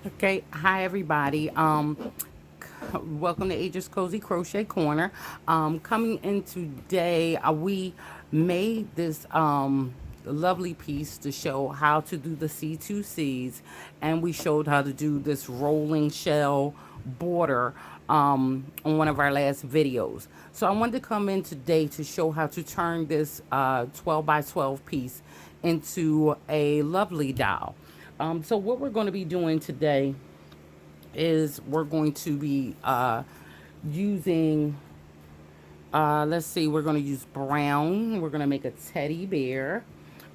Okay, hi everybody. Welcome to Ages Cozy Crochet Corner. Coming in today, we made this lovely piece to show how to do the C2Cs, and we showed how to do this rolling shell border on one of our last videos. So I wanted to come in today to show how to turn this 12 by 12 piece into a lovely doll. So what we're going to be doing today is we're going to be using, let's see, we're going to use brown. We're going to make a teddy bear.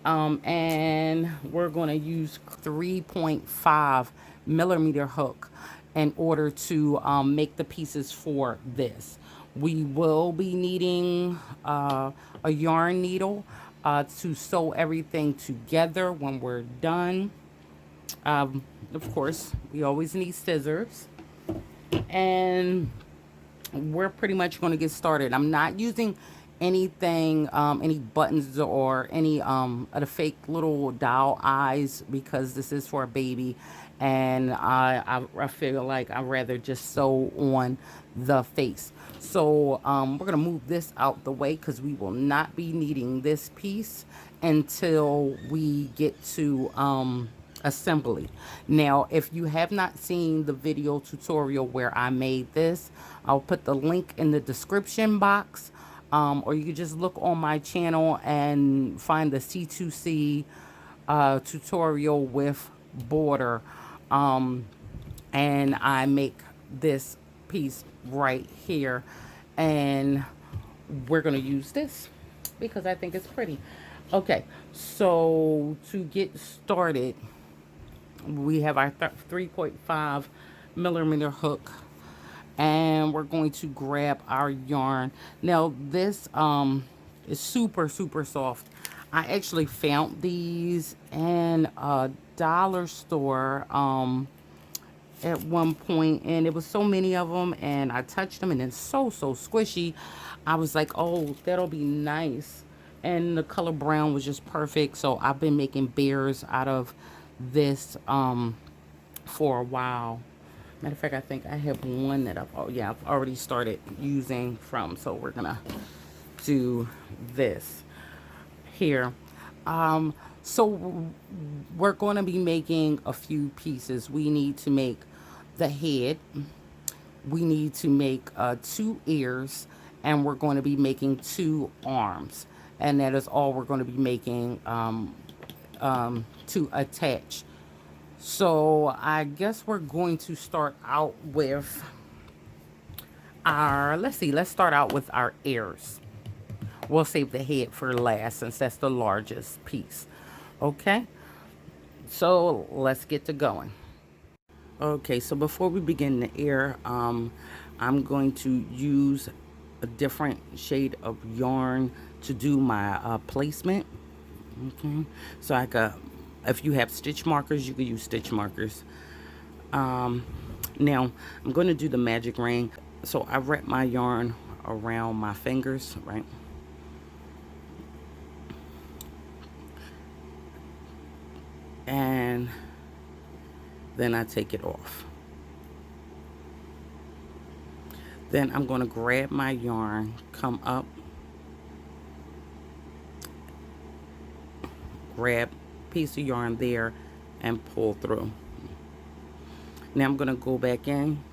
And we're going to use 3.5 millimeter hook in order to make the pieces for this. We will be needing a yarn needle to sew everything together when we're done. Of course, we always need scissors. And we're pretty much going to get started. I'm not using anything, any buttons or any of the fake little doll eyes because this is for a baby. And I feel like I'd rather just sew on the face. So we're going to move this out the way because we will not be needing this piece until we get to assembly. Now, if you have not seen the video tutorial where I made this, I'll put the link in the description box, or you can just look on my channel and find the C2C tutorial with border, and I make this piece right here, and we're going to use this because I think it's pretty. Okay, so to get started, we have our 3.5 millimeter hook, and we're going to grab our yarn. Now this is super soft. I actually found these in a dollar store at one point, and it was so many of them, and I touched them and it's so squishy. I was like, oh, that'll be nice. And the color brown was just perfect, so I've been making bears out of this for a while. Matter of fact, I think I have one that I've already started using from. So we're gonna do this here. So we're gonna be making a few pieces. We need to make the head. We need to make two ears, and we're going to be making two arms, and that is all we're going to be making to attach. So I guess we're going to start out with our, let's see, let's start out with our ears. We'll save the head for last since that's the largest piece. Okay, so let's get to going. Okay, so before we begin the ear, I'm going to use a different shade of yarn to do my placement. Okay, so I could, if you have stitch markers, you could use stitch markers. Now I'm going to do the magic ring. So I wrap my yarn around my fingers, right? And then I take it off. Then I'm going to grab my yarn, come up, grab a piece of yarn there, and pull through. Now I'm going to go back in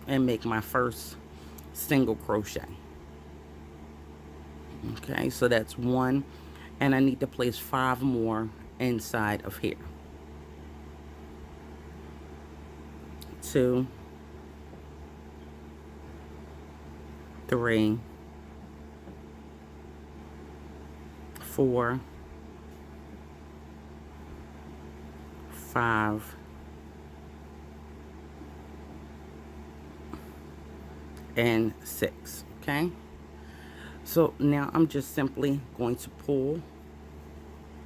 and make my first single crochet. Okay, so that's one, and I need to place 5 more inside of here. 2, 3, 4, 5, and 6. Okay, so now I'm just simply going to pull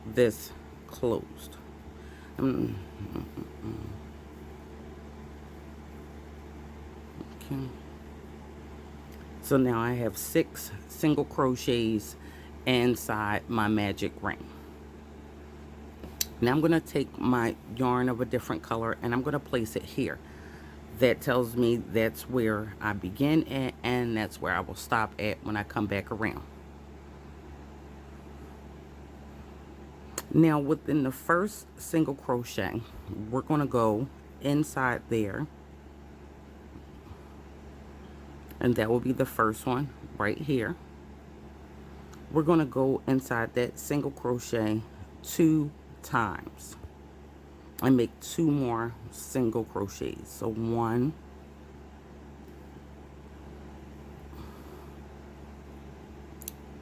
this closed. Okay, so now I have 6 single crochets inside my magic ring. Now I'm going to take my yarn of a different color and I'm going to place it here. That tells me that's where I begin at, and that's where I will stop at when I come back around. Now within the first single crochet, we're going to go inside there, and that will be the first one right here. We're going to go inside that single crochet 2 times and make 2 more single crochets. So 1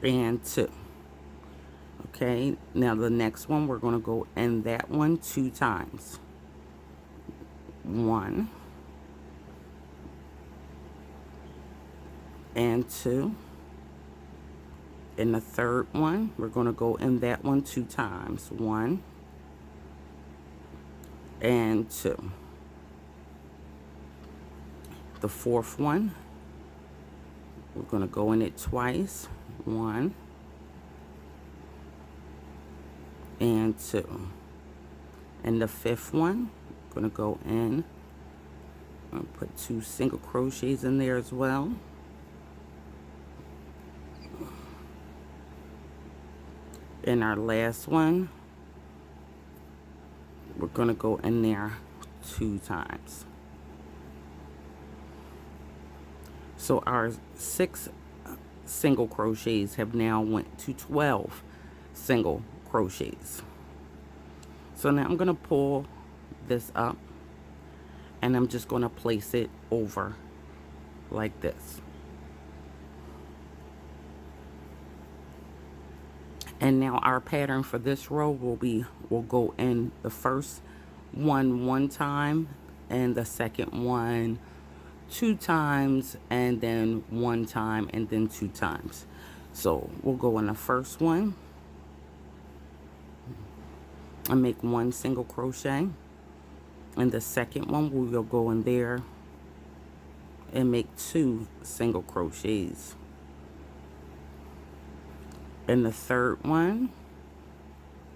and 2. Okay, now the next one, we're going to go in that one 2 times. 1 and 2. In the third one, we're going to go in that one 2 times. 1 and 2. The fourth one, we're going to go in it twice. 1 and 2. And the fifth one, I'm going to go in and put 2 single crochets in there as well. In our last one, we're going to go in there 2 times. So our 6 single crochets have now went to 12 single crochets. So now I'm going to pull this up and I'm just going to place it over like this. And now our pattern for this row will be, we'll go in the first one time, and the second one 2 times, and then 1 time, and then 2 times. So we'll go in the first one and make 1 single crochet. And the second one, we will go in there and make 2 single crochets. In the third one,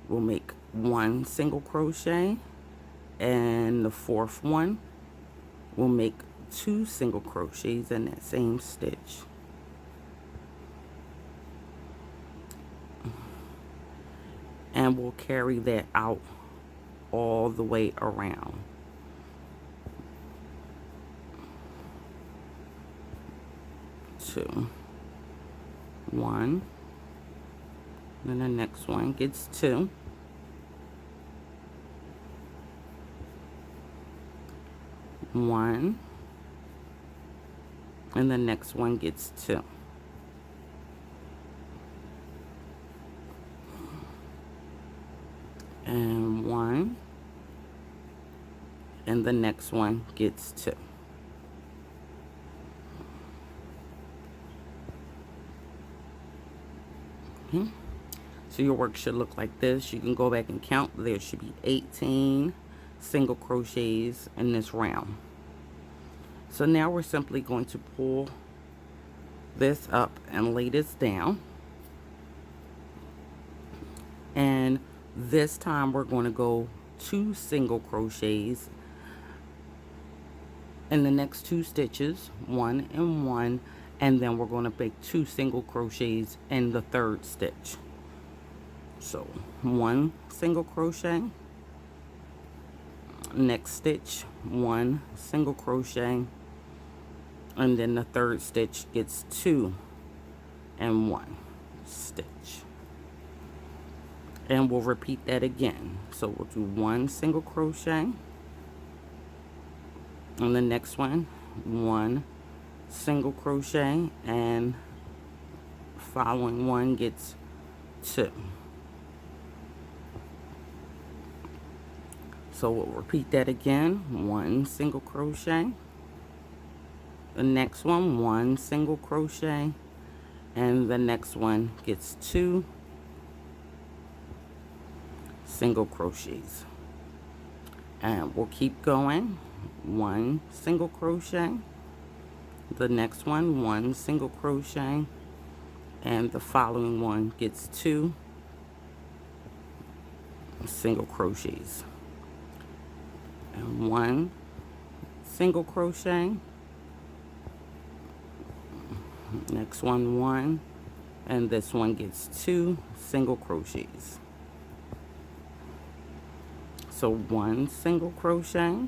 we'll make 1 single crochet, and the fourth one, we'll make 2 single crochets in that same stitch. And we'll carry that out all the way around. Two, 1. Then the next one gets 2. 1. And the next one gets 2. And 1. And the next one gets 2. Okay. So your work should look like this. You can go back and count. There should be 18 single crochets in this round. So now we're simply going to pull this up and lay this down. And this time we're going to go 2 single crochets in the next 2 stitches, 1 and 1, and then we're going to make 2 single crochets in the third stitch. So 1 single crochet, next stitch 1 single crochet, and then the third stitch gets 2 and 1 stitch. And we'll repeat that again. So we'll do 1 single crochet, and the next one 1 single crochet, and following one gets 2. So we'll repeat that again. 1 single crochet, the next one 1 single crochet, and the next one gets 2 single crochets. And we'll keep going. 1 single crochet, the next one 1 single crochet, and the following one gets 2 single crochets, and 1 single crochet, next one 1, and this one gets 2 single crochets. So 1 single crochet,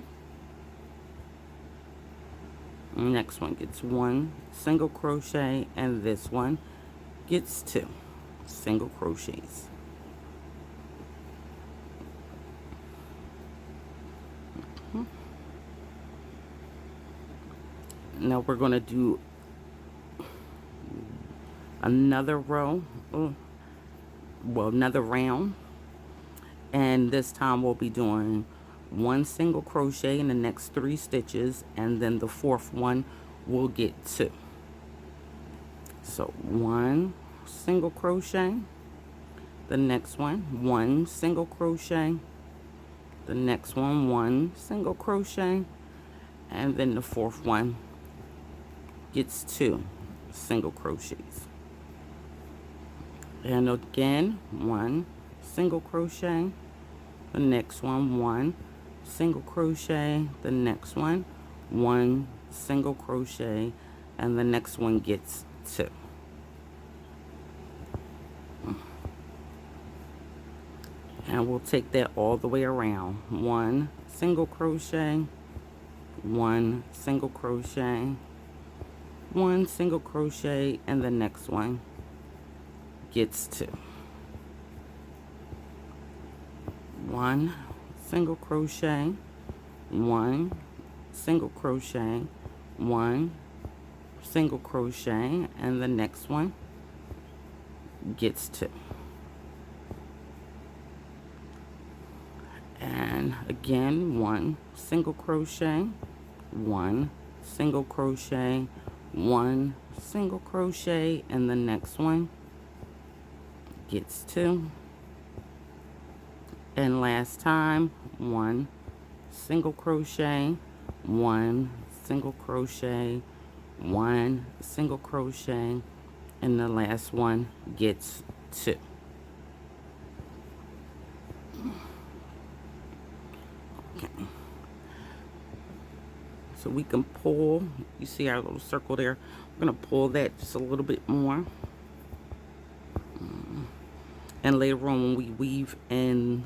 next one gets 1 single crochet, and this one gets 2 single crochets. Now we're going to do another row, well, another round, and this time we'll be doing 1 single crochet in the next 3 stitches, and then the 4th one will get 2. So 1 single crochet, the next one 1 single crochet, the next one 1 single crochet, and then the 4th one gets 2 single crochets. And again, 1 single crochet, the next one 1 single crochet, the next one 1 single crochet, and the next one gets 2. And we'll take that all the way around. 1 single crochet, 1 single crochet, 1 single crochet, and the next one gets 2. 1 single crochet, 1 single crochet, 1 single crochet, and the next one gets 2. And again, 1 single crochet, 1 single crochet, 1 single crochet, and the next one gets 2. And last time, 1 single crochet, 1 single crochet, 1 single crochet, and the last one gets 2. Okay. So we can pull, you see our little circle there, we're going to pull that just a little bit more. And later on, when we weave in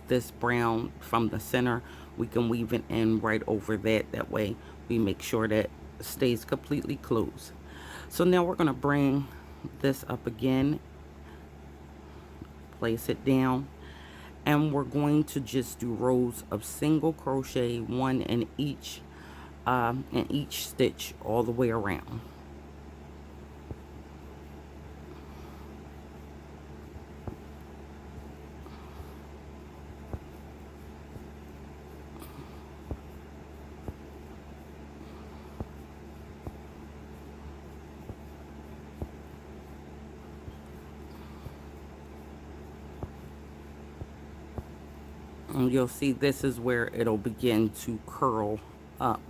this brown from the center, we can weave it in right over that. That way we make sure that it stays completely closed. So now we're going to bring this up again, place it down, and we're going to just do rows of single crochet, 1 in each stitch all the way around. And you'll see this is where it'll begin to curl up.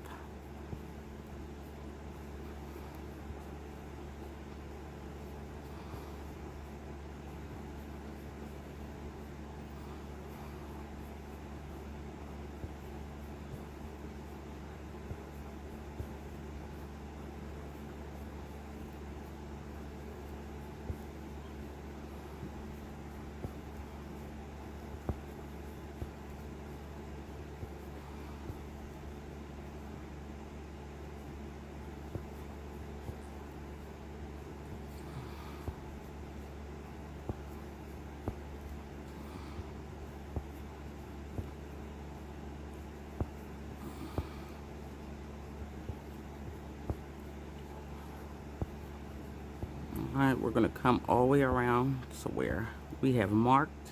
Alright, we're going to come all the way around to where we have marked.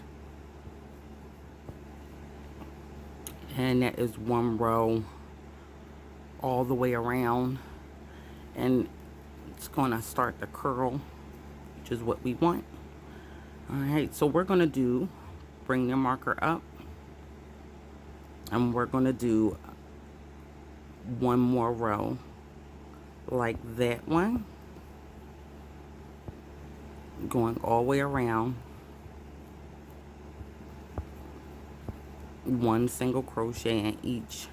And that is 1 row all the way around. And it's going to start to curl, which is what we want. Alright, so we're going to bring your marker up. And we're going to do 1 more row like that one, going all the way around. 1 single crochet in each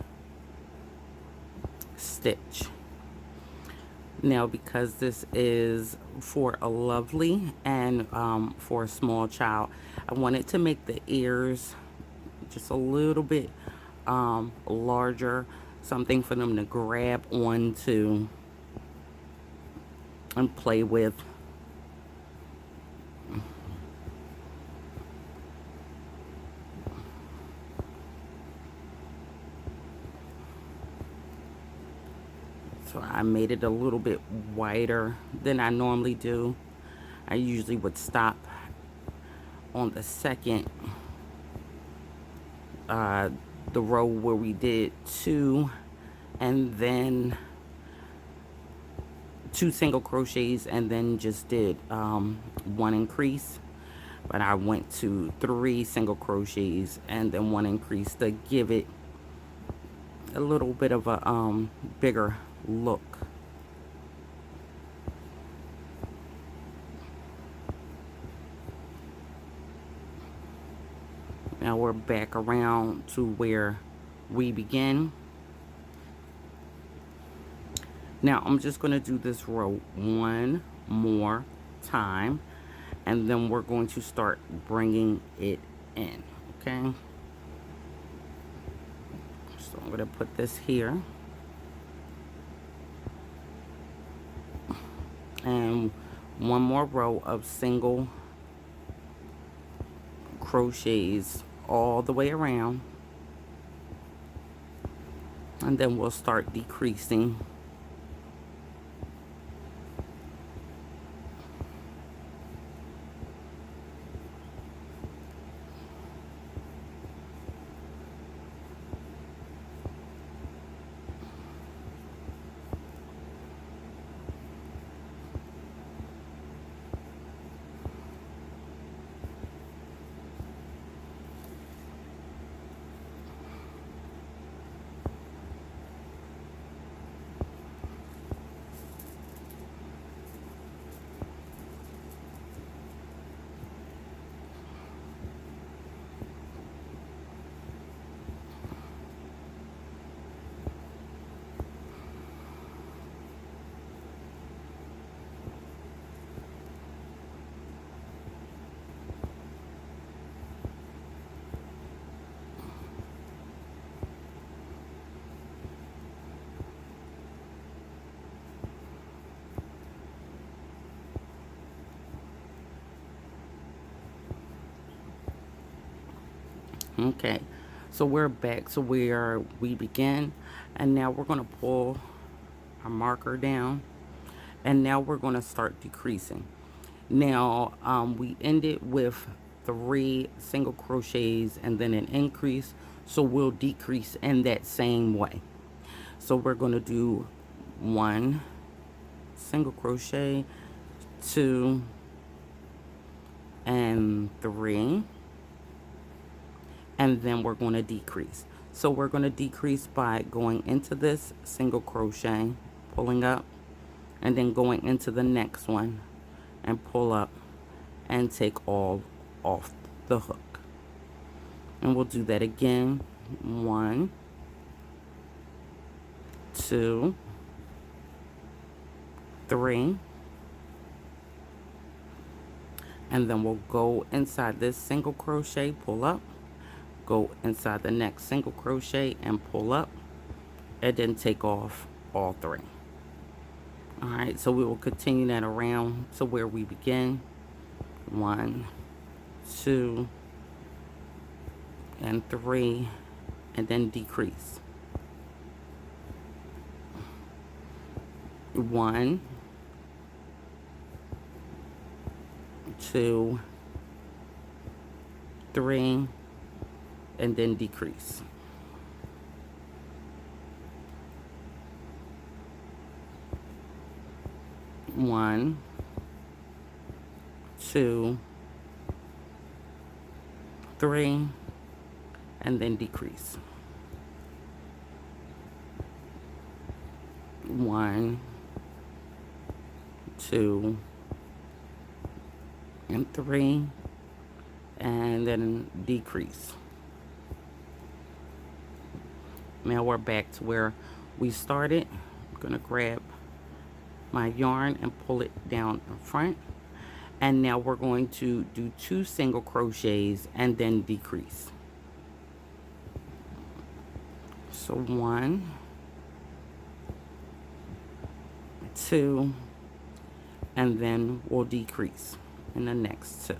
stitch. Now, because this is for a lovely and for a small child, I wanted to make the ears just a little bit larger, something for them to grab onto and play with. So I made it a little bit wider than I normally do. I usually would stop on the second, the row where we did 2 and then 2 single crochets and then just did 1 increase. But I went to 3 single crochets and then 1 increase to give it a little bit of a bigger look. Now we're back around to where we begin. Now I'm just going to do this row 1 more time, and then we're going to start bringing it in. Okay, so I'm going to put this here, and 1 more row of single crochets all the way around, and then we'll start decreasing. Okay, so we're back to where we began, and now we're going to pull our marker down, and now we're going to start decreasing. Now we ended with 3 single crochets and then an increase, so we'll decrease in that same way. So we're going to do 1 single crochet, 2 and 3, and then we're going to decrease. So we're going to decrease by going into this single crochet, pulling up, and then going into the next one and pull up and take all off the hook. And we'll do that again. 1, 2, 3, and then we'll go inside this single crochet, pull up, go inside the next single crochet and pull up, and then take off all 3. All right, so we will continue that around to where we begin. 1, 2 and 3, and then decrease. 1, 2, 3, and then decrease. 1, 2, 3, and then decrease. 1, 2, and 3, and then decrease. Now we're back to where we started. I'm gonna grab my yarn and pull it down in front, and now we're going to do 2 single crochets and then decrease. So 1, 2, and then we'll decrease in the next 2.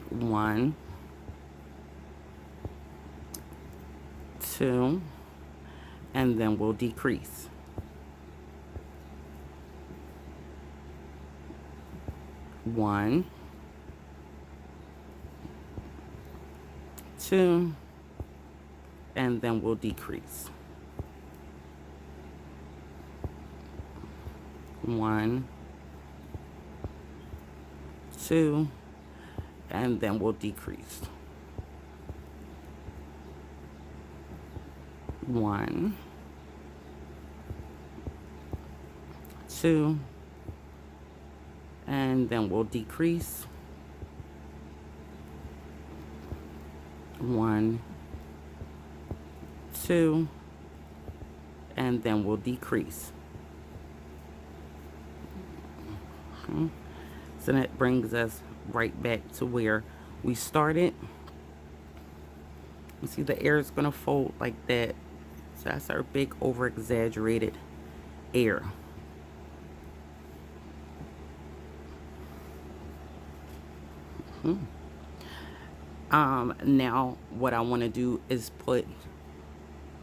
1, 2, and then we'll decrease. 1, 2, and then we'll decrease. 1, 2, and then we'll decrease. 1, 2, and then we'll decrease. 1, 2, and then we'll decrease. Okay. So that brings us right back to where we started. You see the air is going to fold like that. So that's our big over exaggerated air. Now what I want to do is put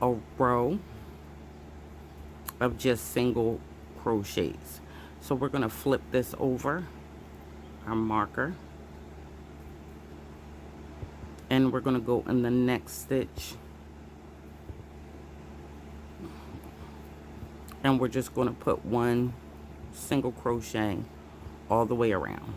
a row of just single crochets. So we're going to flip this over our marker, and we're going to go in the next stitch, and we're just going to put 1 single crochet all the way around.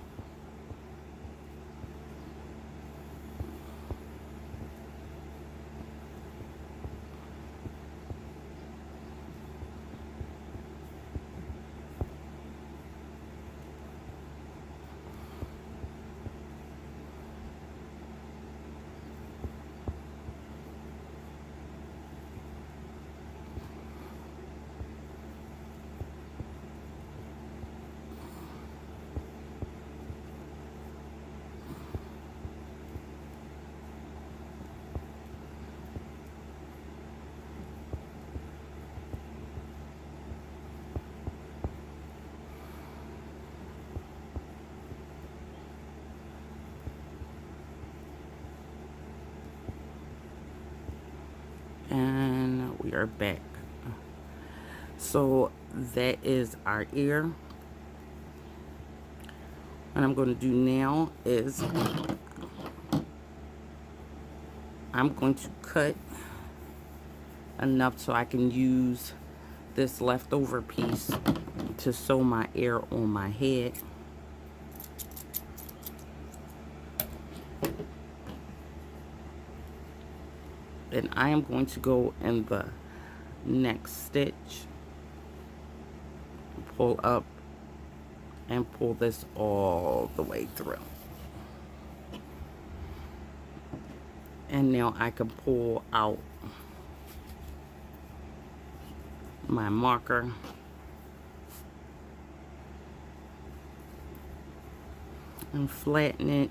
And we are back. So that is our ear. What I'm going to do now is I'm going to cut enough so I can use this leftover piece to sew my ear on my head. And I am going to go in the next stitch, pull up, and pull this all the way through. And now I can pull out my marker and flatten it,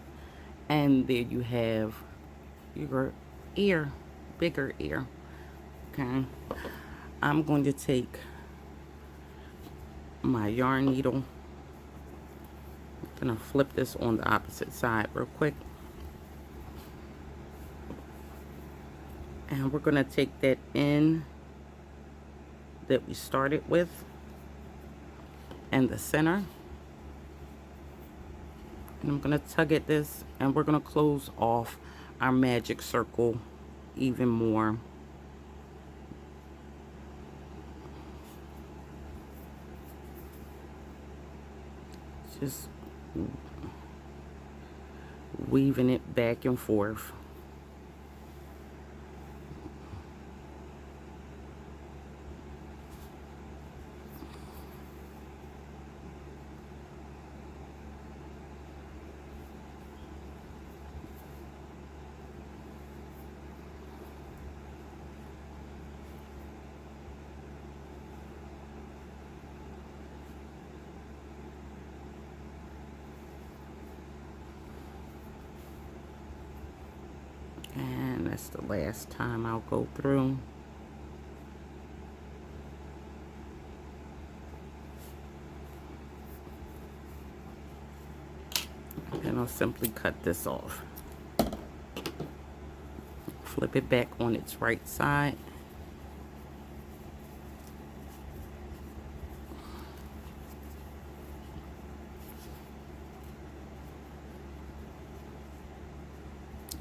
and there you have your ear, bigger ear. Okay, I'm going to take my yarn needle. I'm gonna flip this on the opposite side real quick, and we're gonna take that in that we started with and the center, and I'm gonna tug at this, and we're gonna close off our magic circle even more. Just weaving it back and forth. That's the last time I'll go through. And I'll simply cut this off. Flip it back on its right side.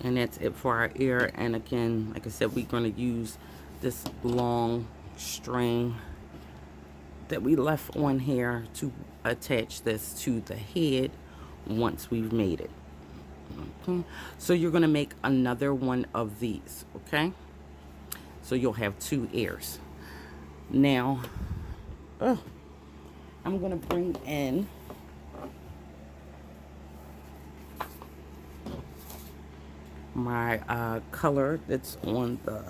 And that's it for our ear. And again, like I said, we're going to use this long string that we left on here to attach this to the head once we've made it. Okay, so you're going to make another one of these. Okay, so you'll have 2 ears. Now I'm going to bring in my color that's on the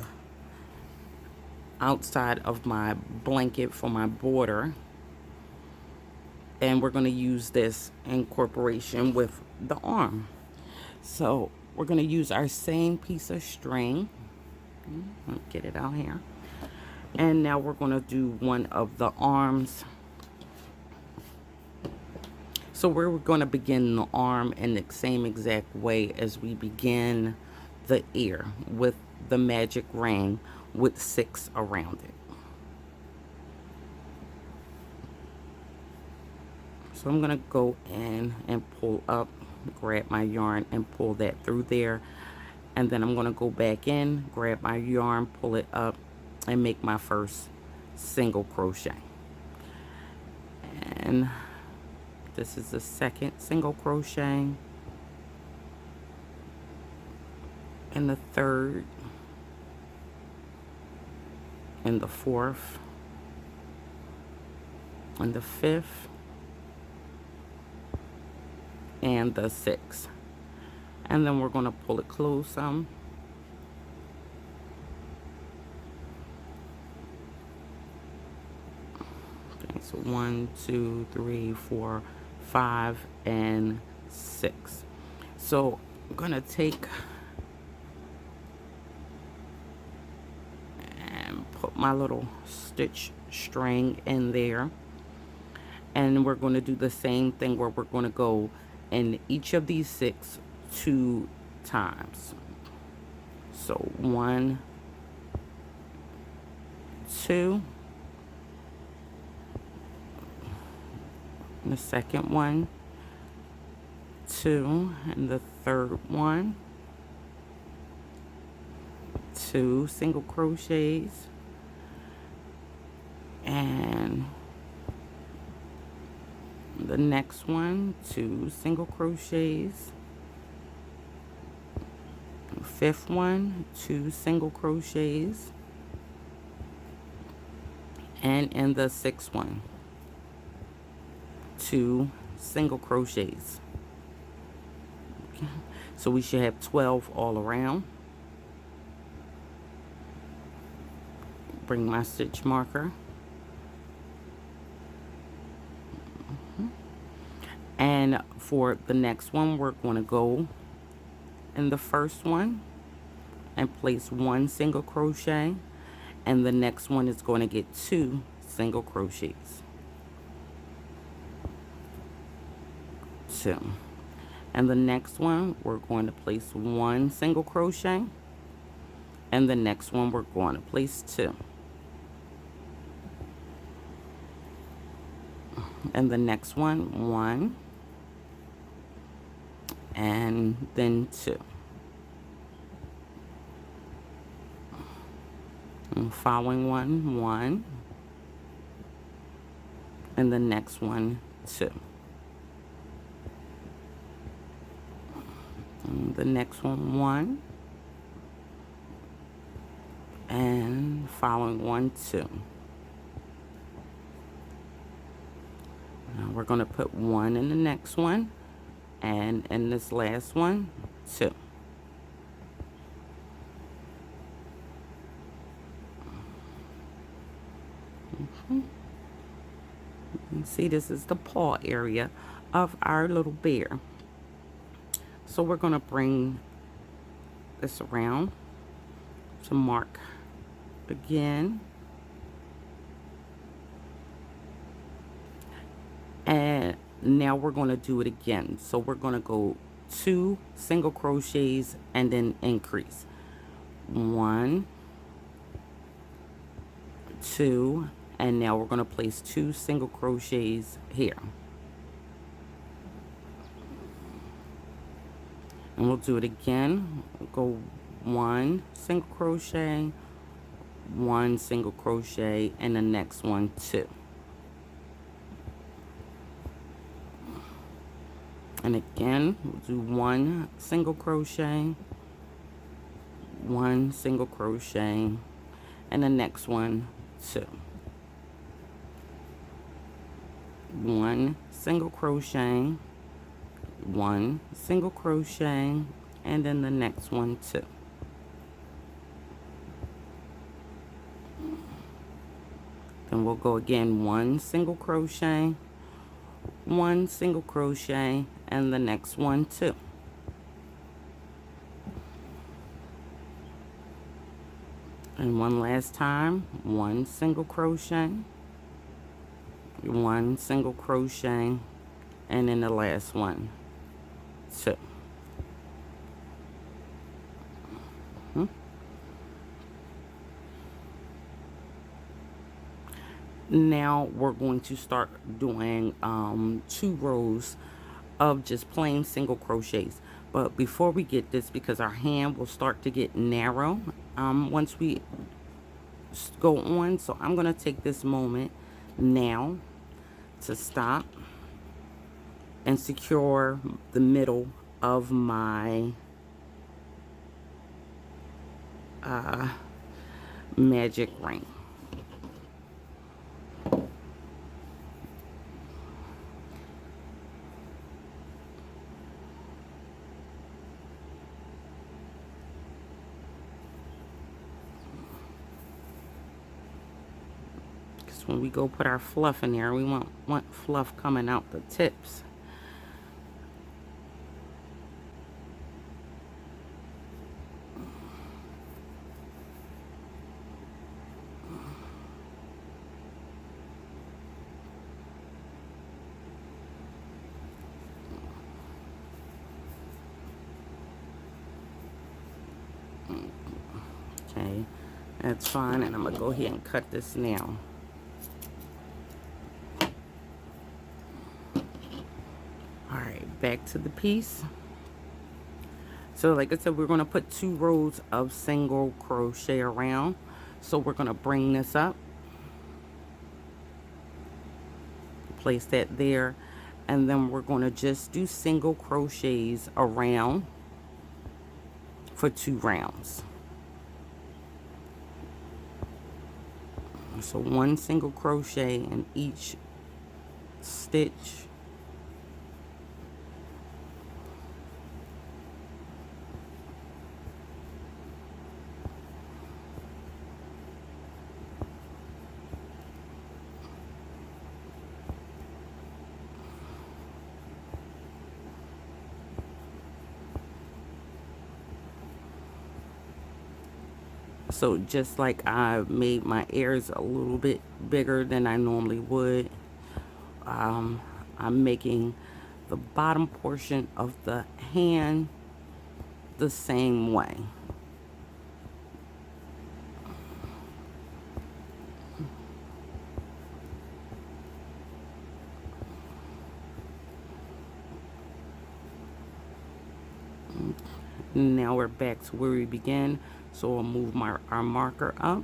outside of my blanket for my border, and we're going to use this in incorporation with the arm. So we're going to use our same piece of string. Let's get it out here. And now we're going to do one of the arms. So we're going to begin the arm in the same exact way as we begin the ear, with the magic ring with 6 around it. So I'm going to go in and pull up, grab my yarn and pull that through there. And then I'm going to go back in, grab my yarn, pull it up, and make my first single crochet. And this is the second single crochet, and the third, and the fourth, and the fifth, and the sixth. And then we're going to pull it close some. Okay, so 1, 2, 3, 4, 5, and 6. So I'm going to take and put my little stitch string in there. And we're going to do the same thing where we're going to go in each of these 6 2 times. So 1, 2, and the second one, 2, and the third one, 2 single crochets, and the next one, 2 single crochets, fifth one, 2 single crochets, and in the sixth one, 2 single crochets. Okay. So we should have 12 all around. Bring my stitch marker. And for the next one, we're going to go in the first one and place 1 single crochet, and the next one is going to get 2 single crochets. 2. And the next one, we're going to place 1 single crochet, and the next one we're going to place 2. And the next one, 1, and then 2. And following one, 1, and the next one, 2. And the next one, 1, and following one, 2. Now we're going to put 1 in the next one, and in this last one, 2. You see, this is the paw area of our little bear. So we're going to bring this around to mark again. And now we're going to do it again. So we're going to go 2 single crochets and then increase. 1, 2, and now we're going to place 2 single crochets here. And we'll do it again. We'll go 1 single crochet, 1 single crochet, and the next one 2. And again, we'll do 1 single crochet, 1 single crochet, and the next one 2. 1 single crochet, 1 single crochet, and then the next one 2. Then we'll go again 1 single crochet, 1 single crochet, and the next one 2. And one last time, 1 single crochet, 1 single crochet, and then the last one 2. Now we're going to start doing 2 rows of just plain single crochets. But before we get this, because our hand will start to get narrow once we go on, so I'm going to take this moment now to stop and secure the middle of my magic ring. When we go put our fluff in there, we want fluff coming out the tips. Okay, that's fine, and I'm gonna go ahead and cut this now. Back to the piece. So like I said, we're going to put 2 rows of single crochet around. So we're going to bring this up, place that there, and then we're going to just do single crochets around for 2 rounds. So 1 single crochet in each stitch. So just like I made my ears a little bit bigger than I normally would, I'm making the bottom portion of the hand the same way. Now we're back to where we began. So I'll move our marker up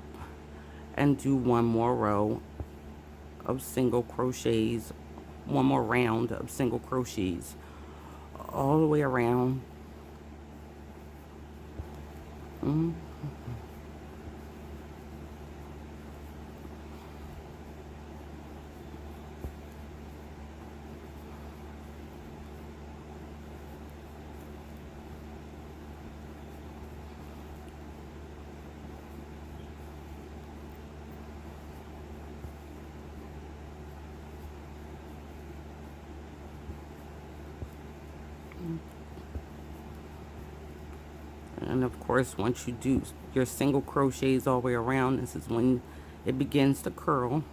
and do 1 more row of single crochets, 1 more round of single crochets all the way around. And of of course, once you do your single crochets all the way around, this is when it begins to curl.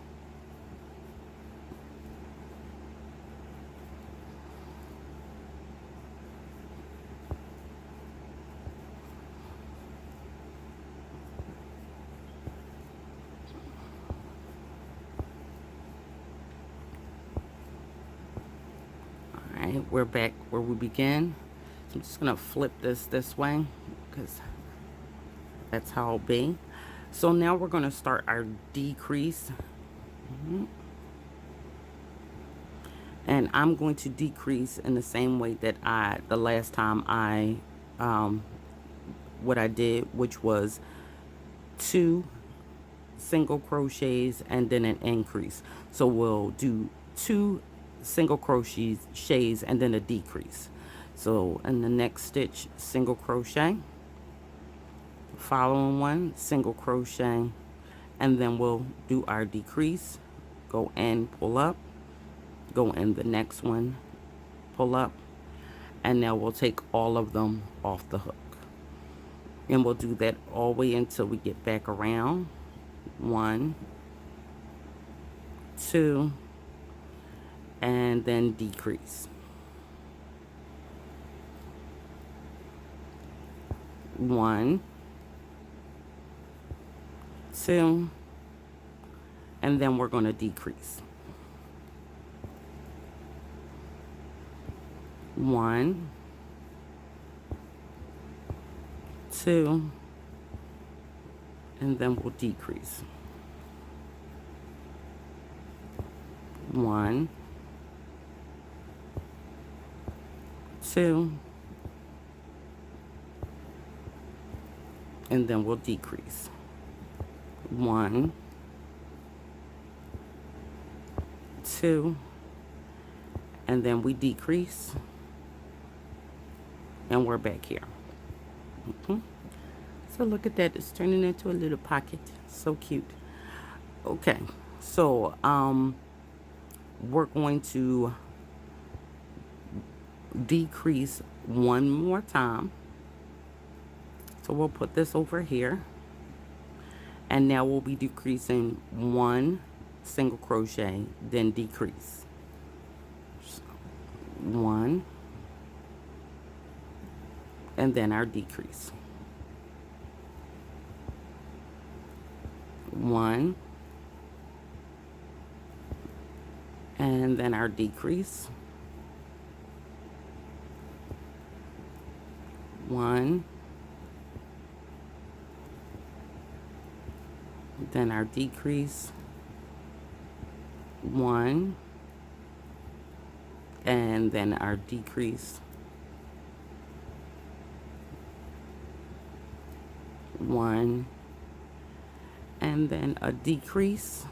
Alright, we're back where we began. So I'm just going to flip this way because that's how it'll be. So now we're going to start our decrease. And I'm going to decrease in the same way that the last time what I did, which was 2 single crochets and then an increase. So we'll do 2 single crochets and then a decrease. So in the next stitch, single crochet, following one, single crochet, and then we'll do our decrease, go in, pull up, go in the next one, pull up, and now we'll take all of them off the hook. And we'll do that all the way until we get back around. 1, 2, and then decrease. 1, 2, and then we're going to decrease. 1, 2, and then we'll decrease. 1, 2, and then we'll decrease. 1, 2, and then we decrease, and we're back here. So look at that, it's turning into a little pocket. So cute. Okay, so we're going to decrease one more time. So we'll put this over here, and now we'll be decreasing 1 single crochet, then decrease. So 1, and then our decrease. 1, and then our decrease. 1, then our decrease. 1, and then our decrease. 1, and then a decrease.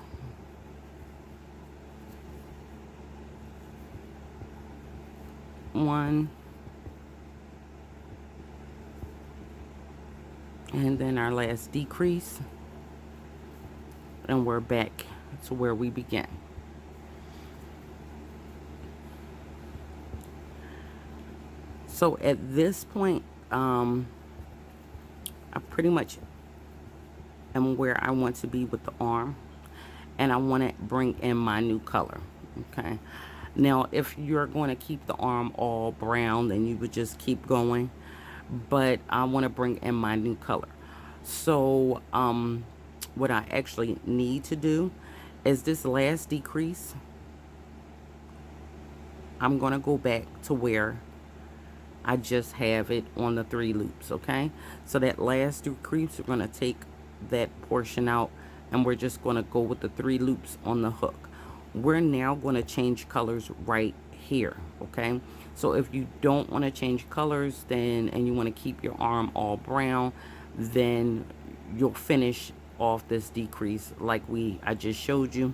1, and then our last decrease, and we're back to where we began. So at this point, I pretty much am where I want to be with the arm, and I want to bring in my new color. Okay, now if you're going to keep the arm all brown, then you would just keep going, but I want to bring in my new color. So what I actually need to do is this last decrease, I'm going to go back to where I just have it on the 3 loops. Okay, so that last decrease, we're going to take that portion out, and we're just going to go with the 3 loops on the hook. We're now going to change colors right here. Okay, so if you don't want to change colors, then and you want to keep your arm all brown, then you'll finish off this decrease like I just showed you.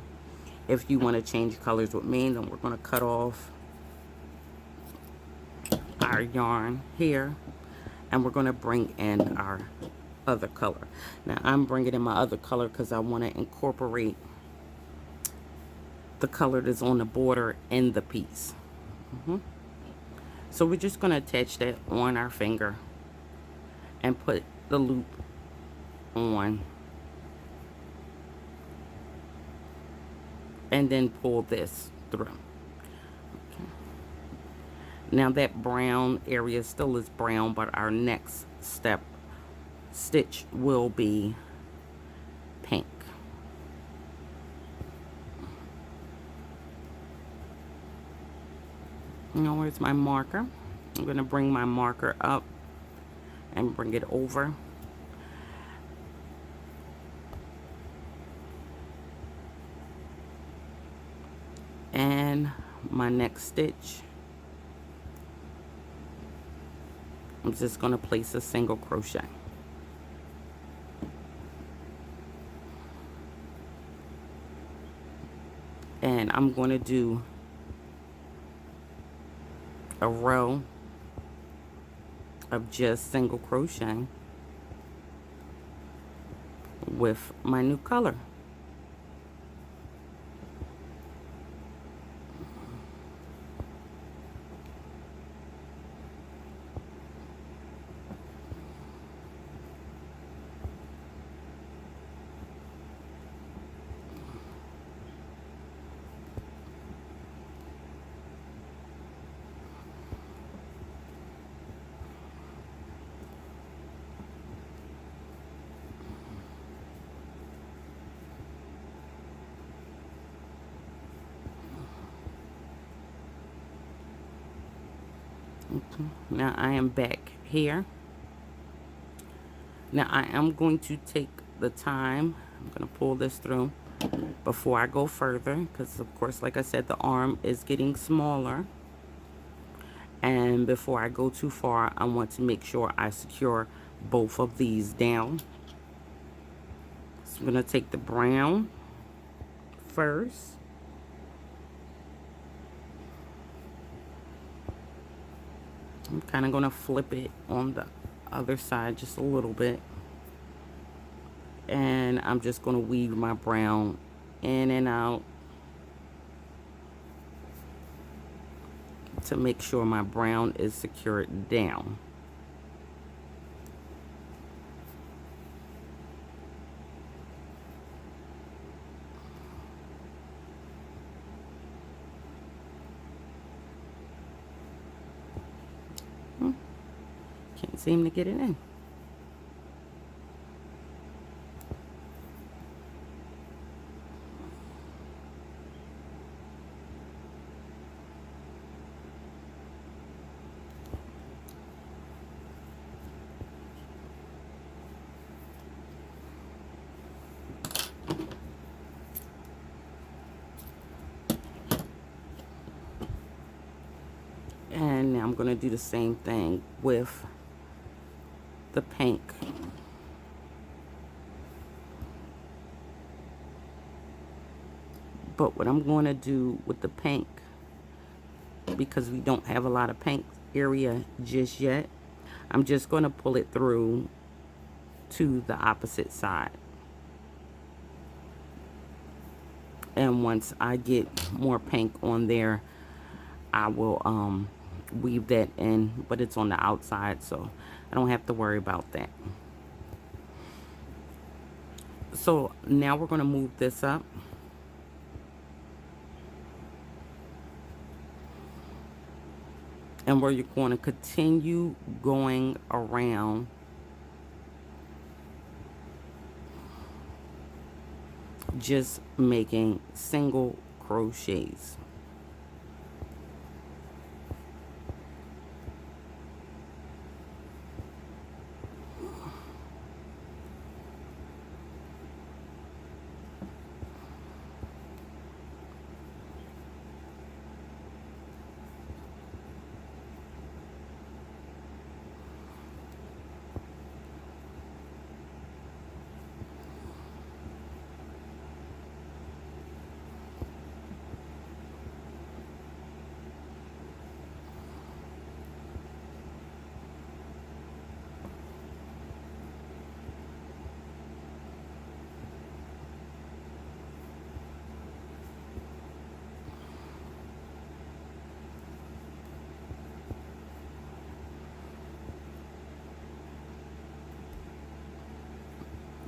If you want to change colors with me, then we're going to cut off our yarn here, and we're going to bring in our other color. Now I'm bringing in my other color because I want to incorporate the color that's on the border in the piece. So we're just going to attach that on our finger, and put the loop on, and then pull this through. Now that brown area still is brown, but our next stitch will be pink. Now where's my marker? I'm going to bring my marker up and bring it over. And my next stitch, I'm just going to place a single crochet. And I'm going to do a row of just single crochet with my new color. Okay. Now I am back here. Now I am going to take the time, I'm going to pull this through before I go further, because of course, like I said, the arm is getting smaller. And before I go too far, I want to make sure I secure both of these down. So I'm going to take the brown first. I'm kind of going to flip it on the other side just a little bit. And I'm just going to weave my brown in and out to make sure my brown is secured down. Can't seem to get it in. And now I'm going to do the same thing with the pink. But what I'm going to do with the pink, because we don't have a lot of pink area just yet, I'm just going to pull it through to the opposite side. And once I get more pink on there, I will weave that in, but it's on the outside, so I don't have to worry about that. So now we're going to move this up. And we're going to continue going around just making single crochets.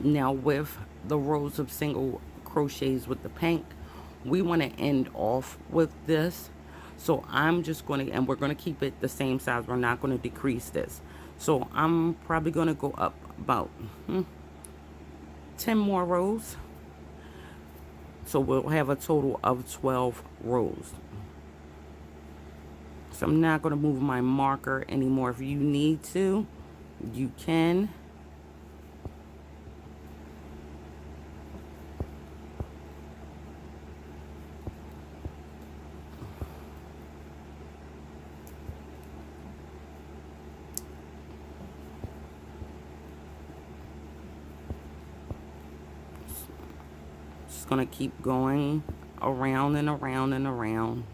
Now with the rows of single crochets with the pink, we want to end off with this. So I'm just going to, and we're going to keep it the same size. We're not going to decrease this. So I'm probably going to go up about 10 more rows. So we'll have a total of 12 rows. So I'm not going to move my marker anymore. If you need to, you can. Just going to keep going around and around and around.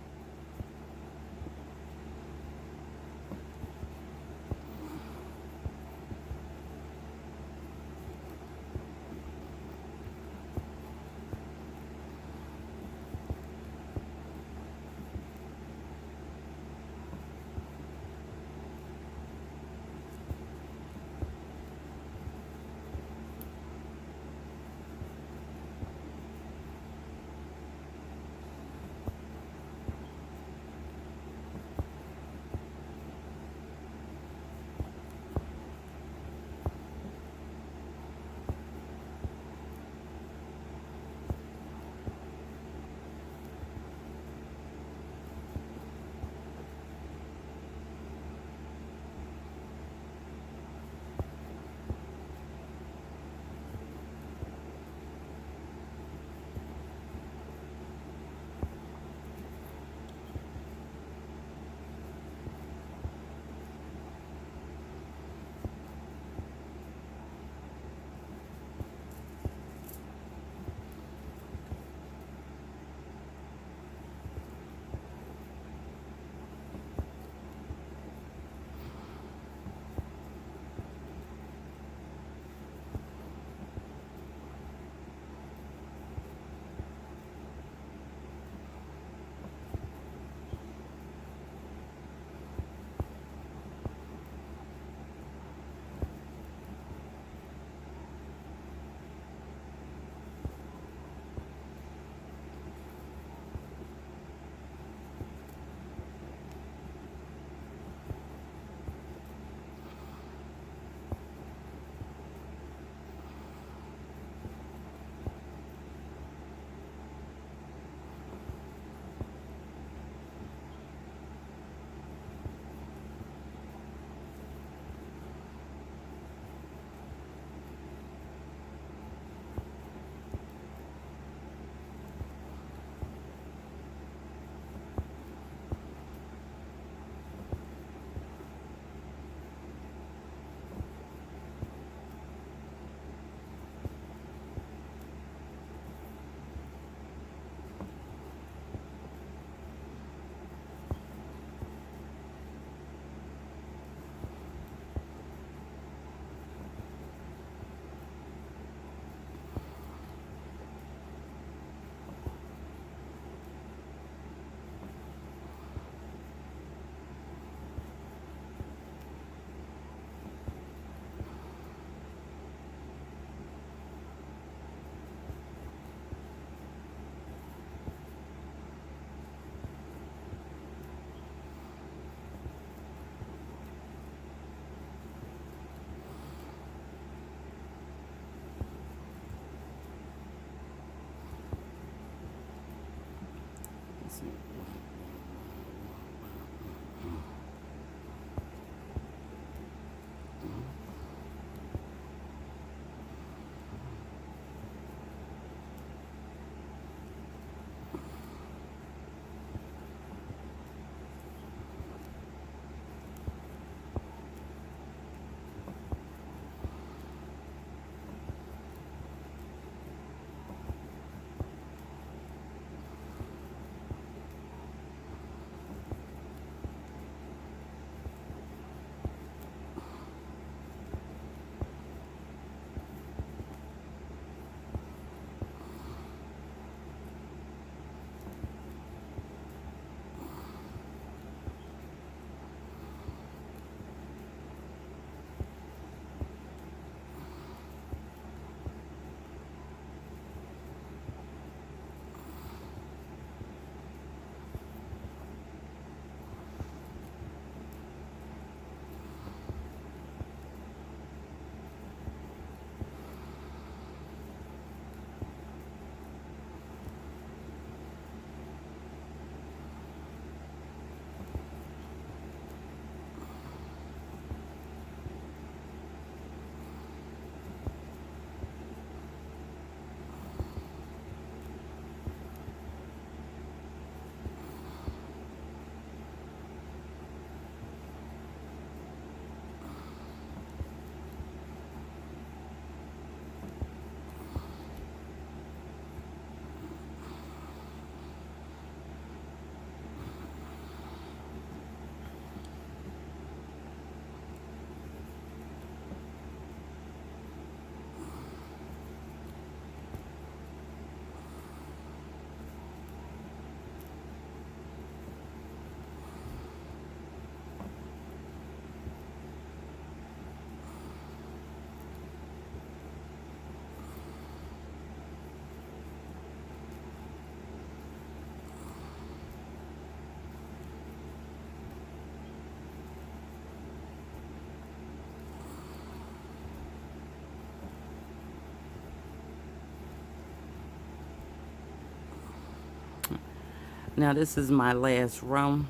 Now this is my last row.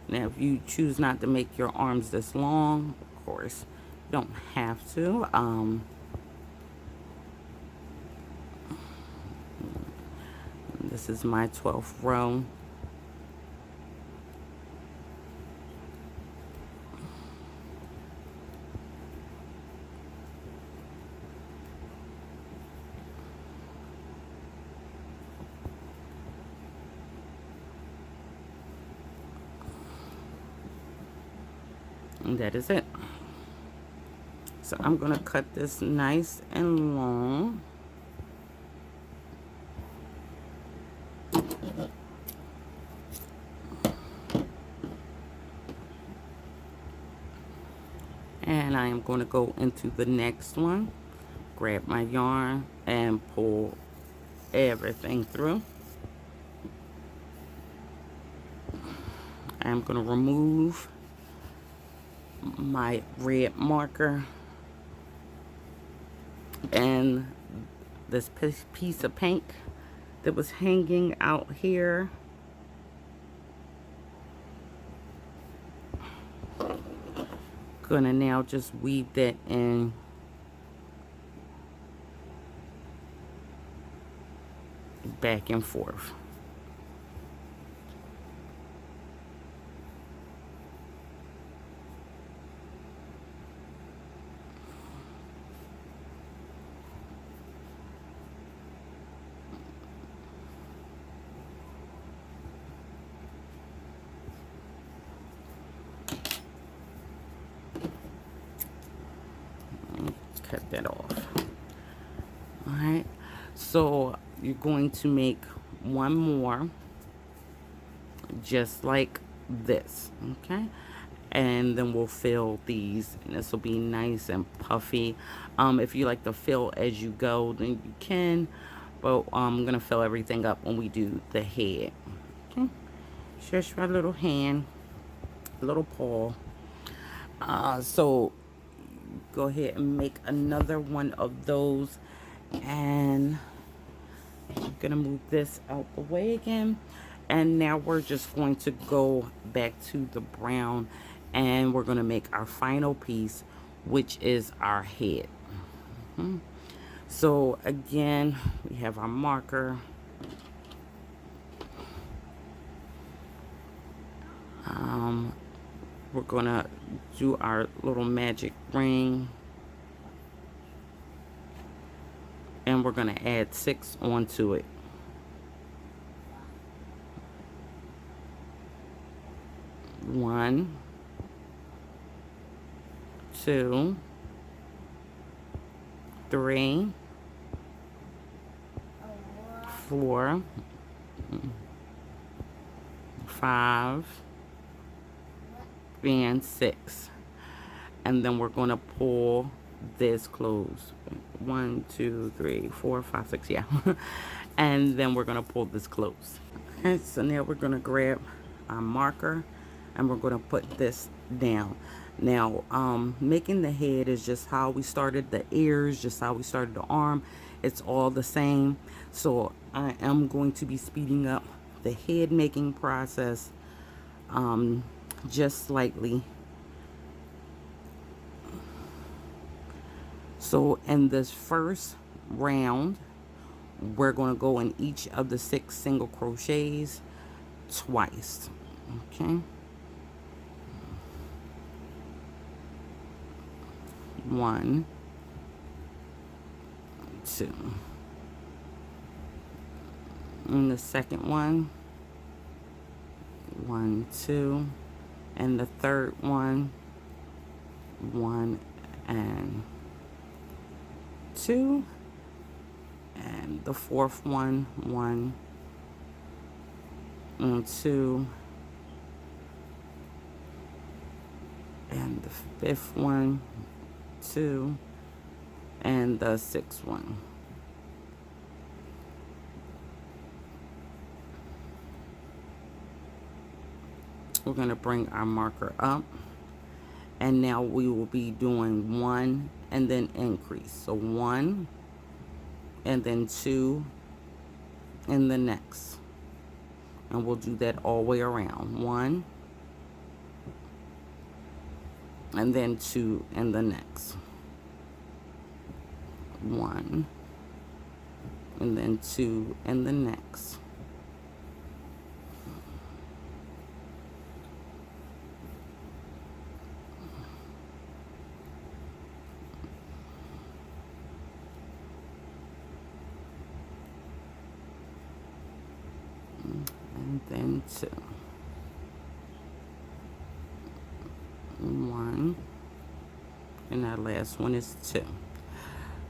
Now if you choose not to make your arms this long, of course, you don't have to. This is my 12th row. And that is it. So I'm going to cut this nice and long. And I am going to go into the next one, grab my yarn and pull everything through. I'm going to remove my red marker and this piece of pink that was hanging out here. Gonna now just weave that in back and forth. Cut that off. All right, so you're going to make one more just like this, okay? And then we'll fill these, and this will be nice and puffy. If you like to fill as you go, then you can, but I'm gonna fill everything up when we do the head. Okay, just my little hand, little paw. So go ahead and make another one of those, and I'm gonna move this out the way again. And now we're just going to go back to the brown, and we're going to make our final piece, which is our head. So again, we have our marker. We're going to do our little magic ring, and we're going to add 6 onto it. 1, 2, 3, 4, 5, and 6. And then we're going to pull this close. 1, 2, 3, 4, 5, 6, yeah. And then we're going to pull this close. Okay, so now we're going to grab our marker, and we're going to put this down. Now, making the head is just how we started the ears, just how we started the arm. It's all the same. So I am going to be speeding up the head making process just slightly. So in this first round, we're going to go in each of the 6 single crochets twice. Okay. 1, 2. And the second one, 1, 2. And the third one, 1 and 2. And the fourth one, 1 and 2. And the fifth one, 2. And the sixth one. We're going to bring our marker up, and now we will be doing 1 and then increase. So 1 and then 2 in the next. And we'll do that all the way around. 1, and then 2 in the next. 1, and then 2 in the next. And then 2. 1, and our last one is 2.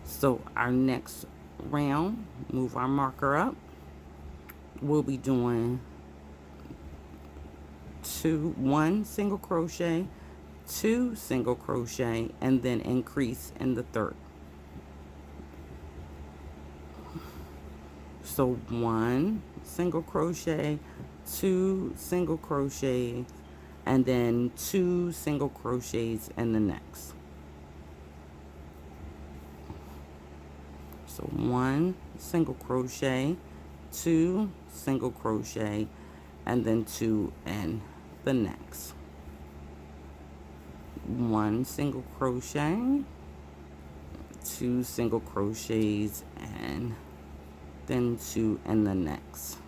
So our next round, move our marker up, we'll be doing 1 single crochet, 2 single crochet, and then increase in the third. So 1 single crochet, 2 single crochets, and then 2 single crochets in the next. So 1 single crochet, 2 single crochet, and then 2 in the next. 1 single crochet, 2 single crochets, and then 2 in the next.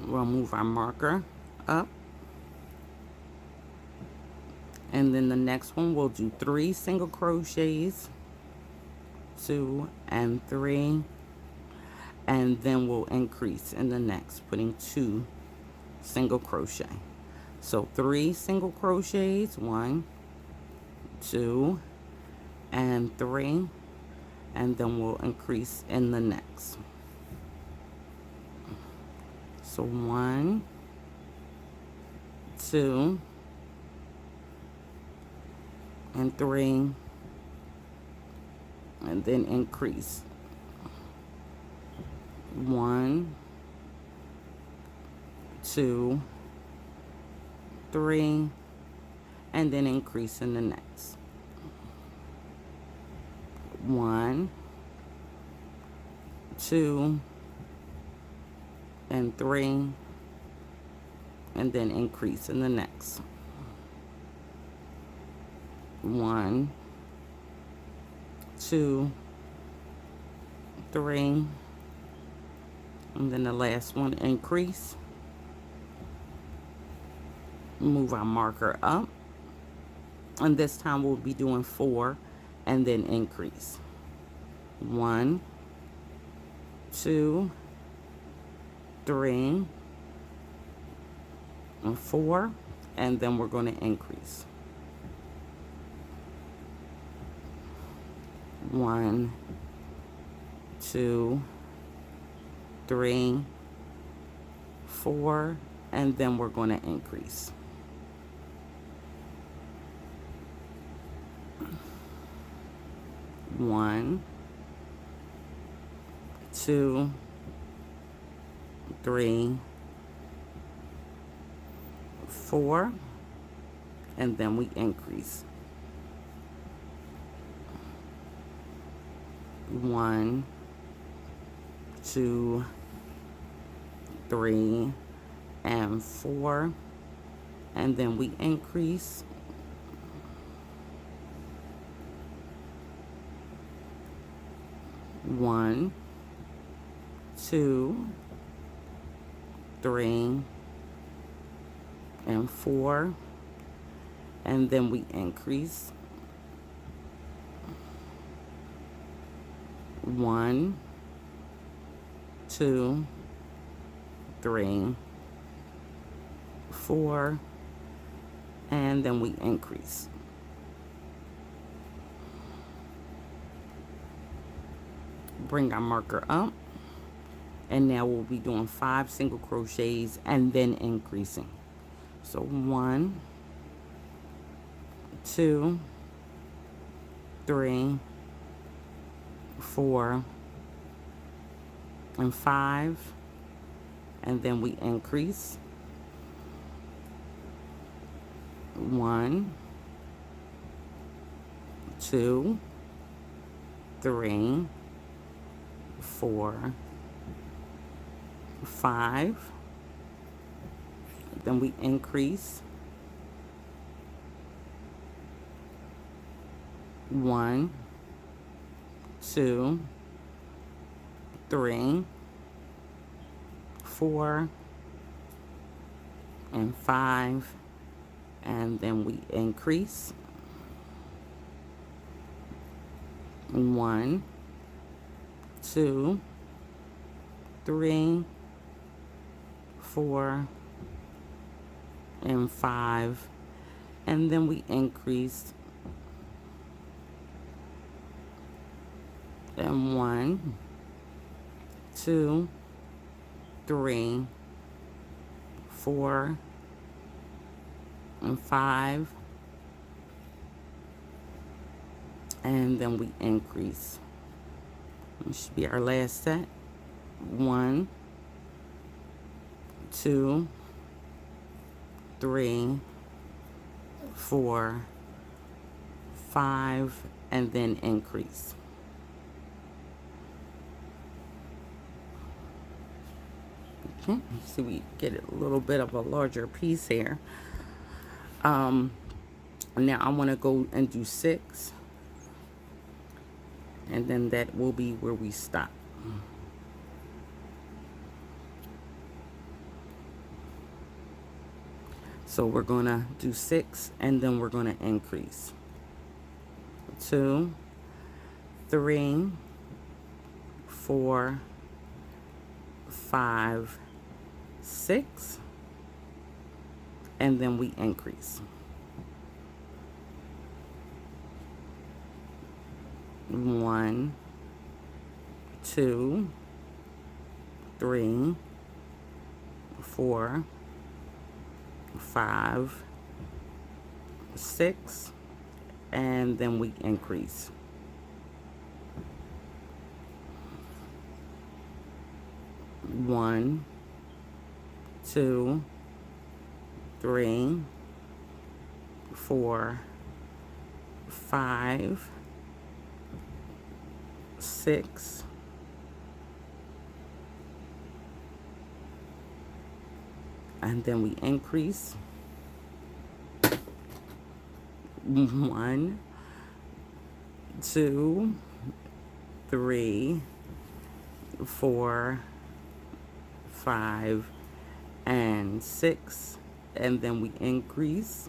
We'll move our marker up, and then the next one we'll do 3 single crochets, 2 and 3, and then we'll increase in the next, putting 2 single crochet. So 3 single crochets, 1, 2, and 3, and then we'll increase in the next. So 1, 2, and 3, and then increase. 1, 2, 3, and then increase in the next. 1, 2, and 3, and then increase in the next. 1, 2, 3, and then the last one, increase. Move our marker up, and this time we'll be doing 4 and then increase. 1, 2, 3, and 4, and then we're going to increase. 1, 2, 3, 4, and then we're going to increase. 1, 2, 3, 4, and then we increase. 1, 2, 3, and 4, and then we increase. 1, 2, 3, and 4, and then we increase. 1, 2, 3, 4, and then we increase. Bring our marker up, and now we'll be doing 5 single crochets and then increasing. So 1, 2, 3, 4, and 5, and then we increase. 1, 2, 3, 4, 5, then we increase. 1, 2, 3, 4, and 5, and then we increase. 1, 2, 3, 4, and 5, and then we increase. And 1, 2, 3, 4, and 5, and then we increase. This should be our last set. 1, 2, 3, 4, 5, and then increase. Okay, so we get a little bit of a larger piece here. Now I want to go and do 6, and then that will be where we stop. So we're going to do 6, and then we're going to increase. 2, 3, 4, 5, 6, and then we increase. 1, 2, 3, 4, 5, 6, and then we increase. 1, 2, 3, 4, 5, 6, and then we increase. 1, 2, 3, 4, 5, and 6, and then we increase.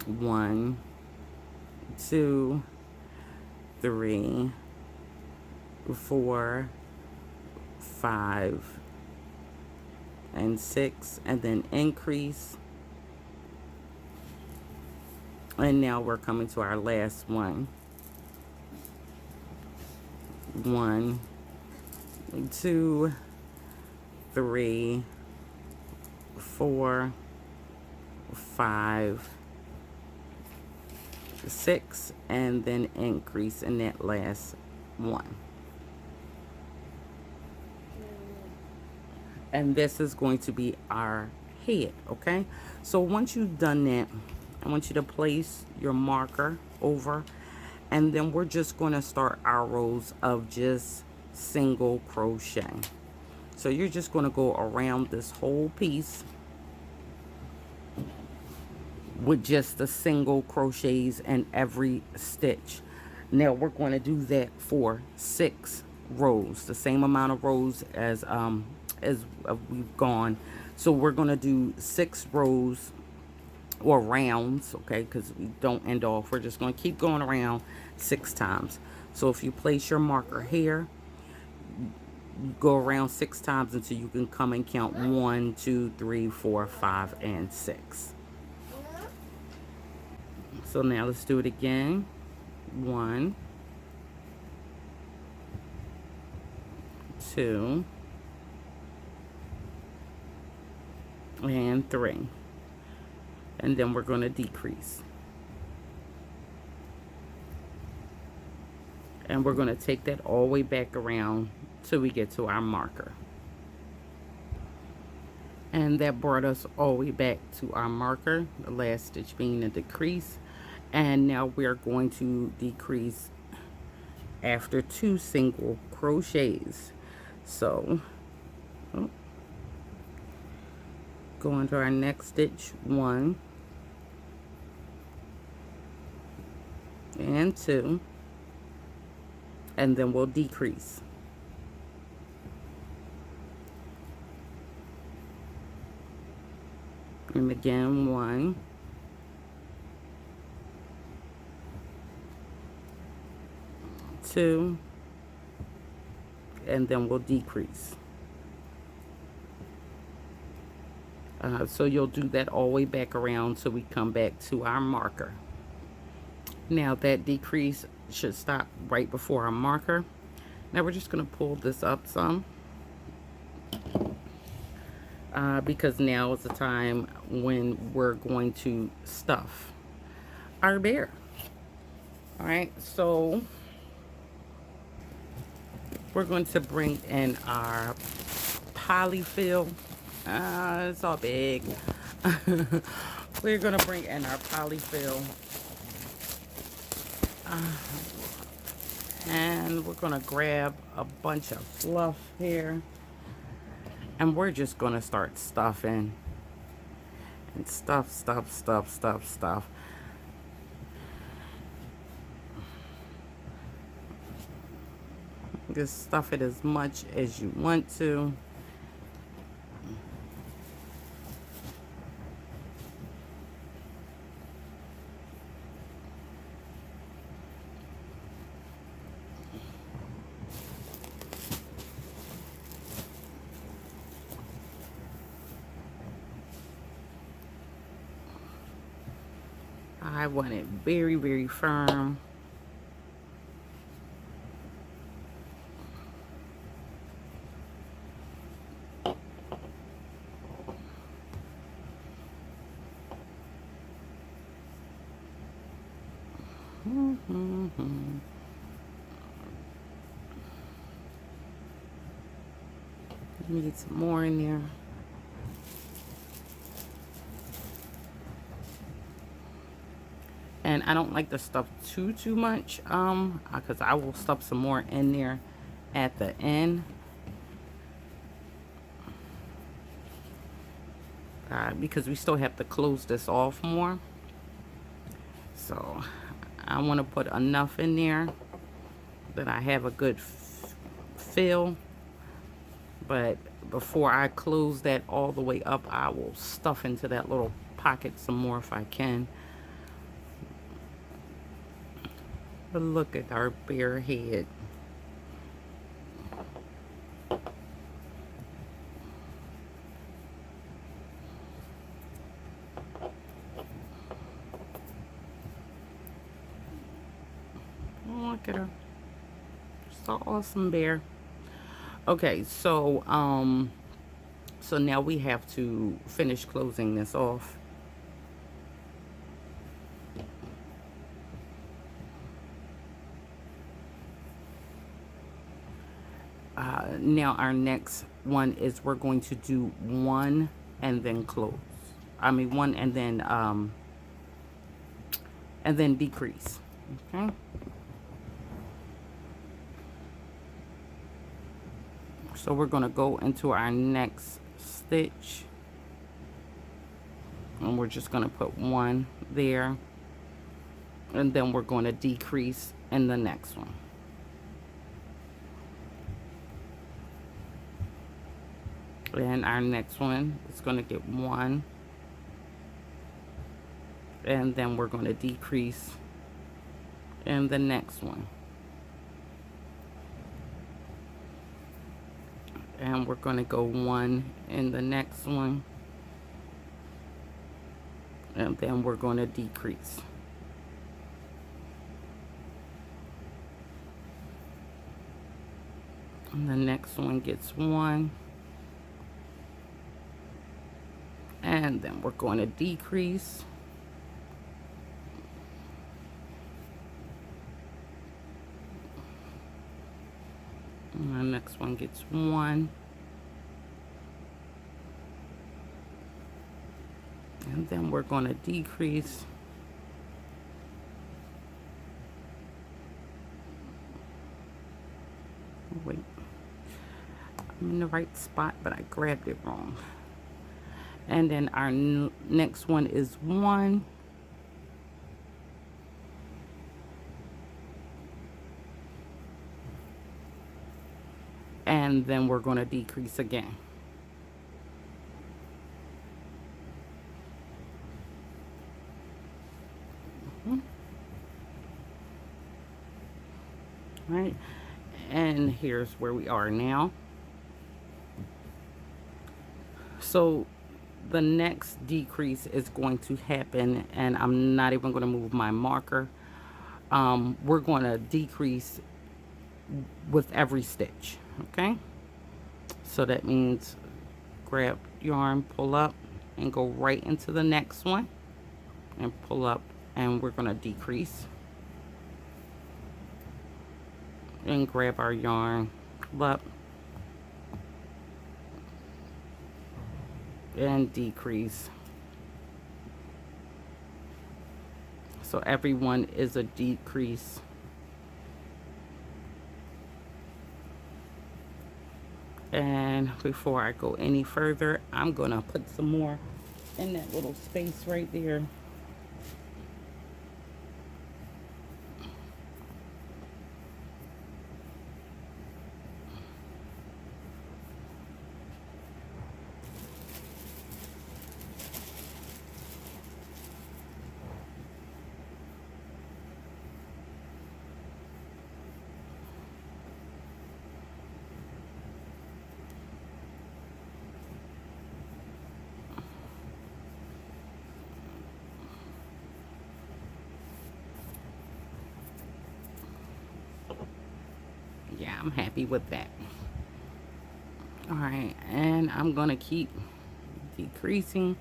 1, 2, 3, 4, 5, and 6, and then increase. And now we're coming to our last one. 1, 2, 3, 4, 5, 6, and then increase in that last one. And this is going to be our head, okay? So once you've done that, I want you to place your marker over, and then we're just going to start our rows of just single crochet. So you're just going to go around this whole piece with just the single crochets in every stitch. Now we're going to do that for 6 rows, the same amount of rows as we've gone. So we're going to do 6 rows or rounds, okay, because we don't end off. We're just going to keep going around 6 times. So if you place your marker here, you go around 6 times until you can come and count 1, 2, 3, 4, 5, and 6. So now let's do it again. 1, 2, and 3, and then we're going to decrease, and we're going to take that all the way back around till we get to our marker. And that brought us all the way back to our marker, the last stitch being a decrease. And now we're going to decrease after 2 single crochets. So go into our next stitch, 1 and 2, and then we'll decrease. And again, 1, 2, and then we'll decrease. So you'll do that all the way back around till we come back to our marker. Now that decrease should stop right before our marker. Now we're just going to pull this up some, because now is the time when we're going to stuff our bear. All right, so we're going to bring in our polyfill. It's all big. We're going to bring in our polyfill. And we're going to grab a bunch of fluff here. And we're just going to start stuffing. And stuff. Just stuff it as much as you want to. I want it very, very firm. Need some more in there. And I don't like the stuff too much, because I will stuff some more in there at the end. Because we still have to close this off more. So I want to put enough in there that I have a good fill. But before I close that all the way up, I will stuff into that little pocket some more if I can. But look at our bear head. Look at her. So awesome bear. Okay, so so now we have to finish closing this off. Now our next one is we're going to do 1 and then close. I mean 1 and then decrease. Okay. So we're going to go into our next stitch, and we're just going to put 1 there, and then we're going to decrease in the next one. And our next one is going to get 1, and then we're going to decrease in the next one. And we're going to go 1 in the next one, and then we're going to decrease. And the next one gets 1, And then we're going to decrease. And the next one gets 1. And then we're going to decrease. Oh, wait, I'm in the right spot, but I grabbed it wrong. And then our next one is 1. And then we're going to decrease again. Right, and here's where we are now. So the next decrease is going to happen, and I'm not even going to move my marker. We're going to decrease with every stitch. Okay, so that means grab yarn, pull up, and go right into the next one, and pull up, and we're going to decrease. And grab our yarn, pull up, and decrease. So everyone is a decrease. And before I go any further, I'm gonna put some more in that little space right there. Yeah, I'm happy with that. All right, and I'm gonna keep decreasing.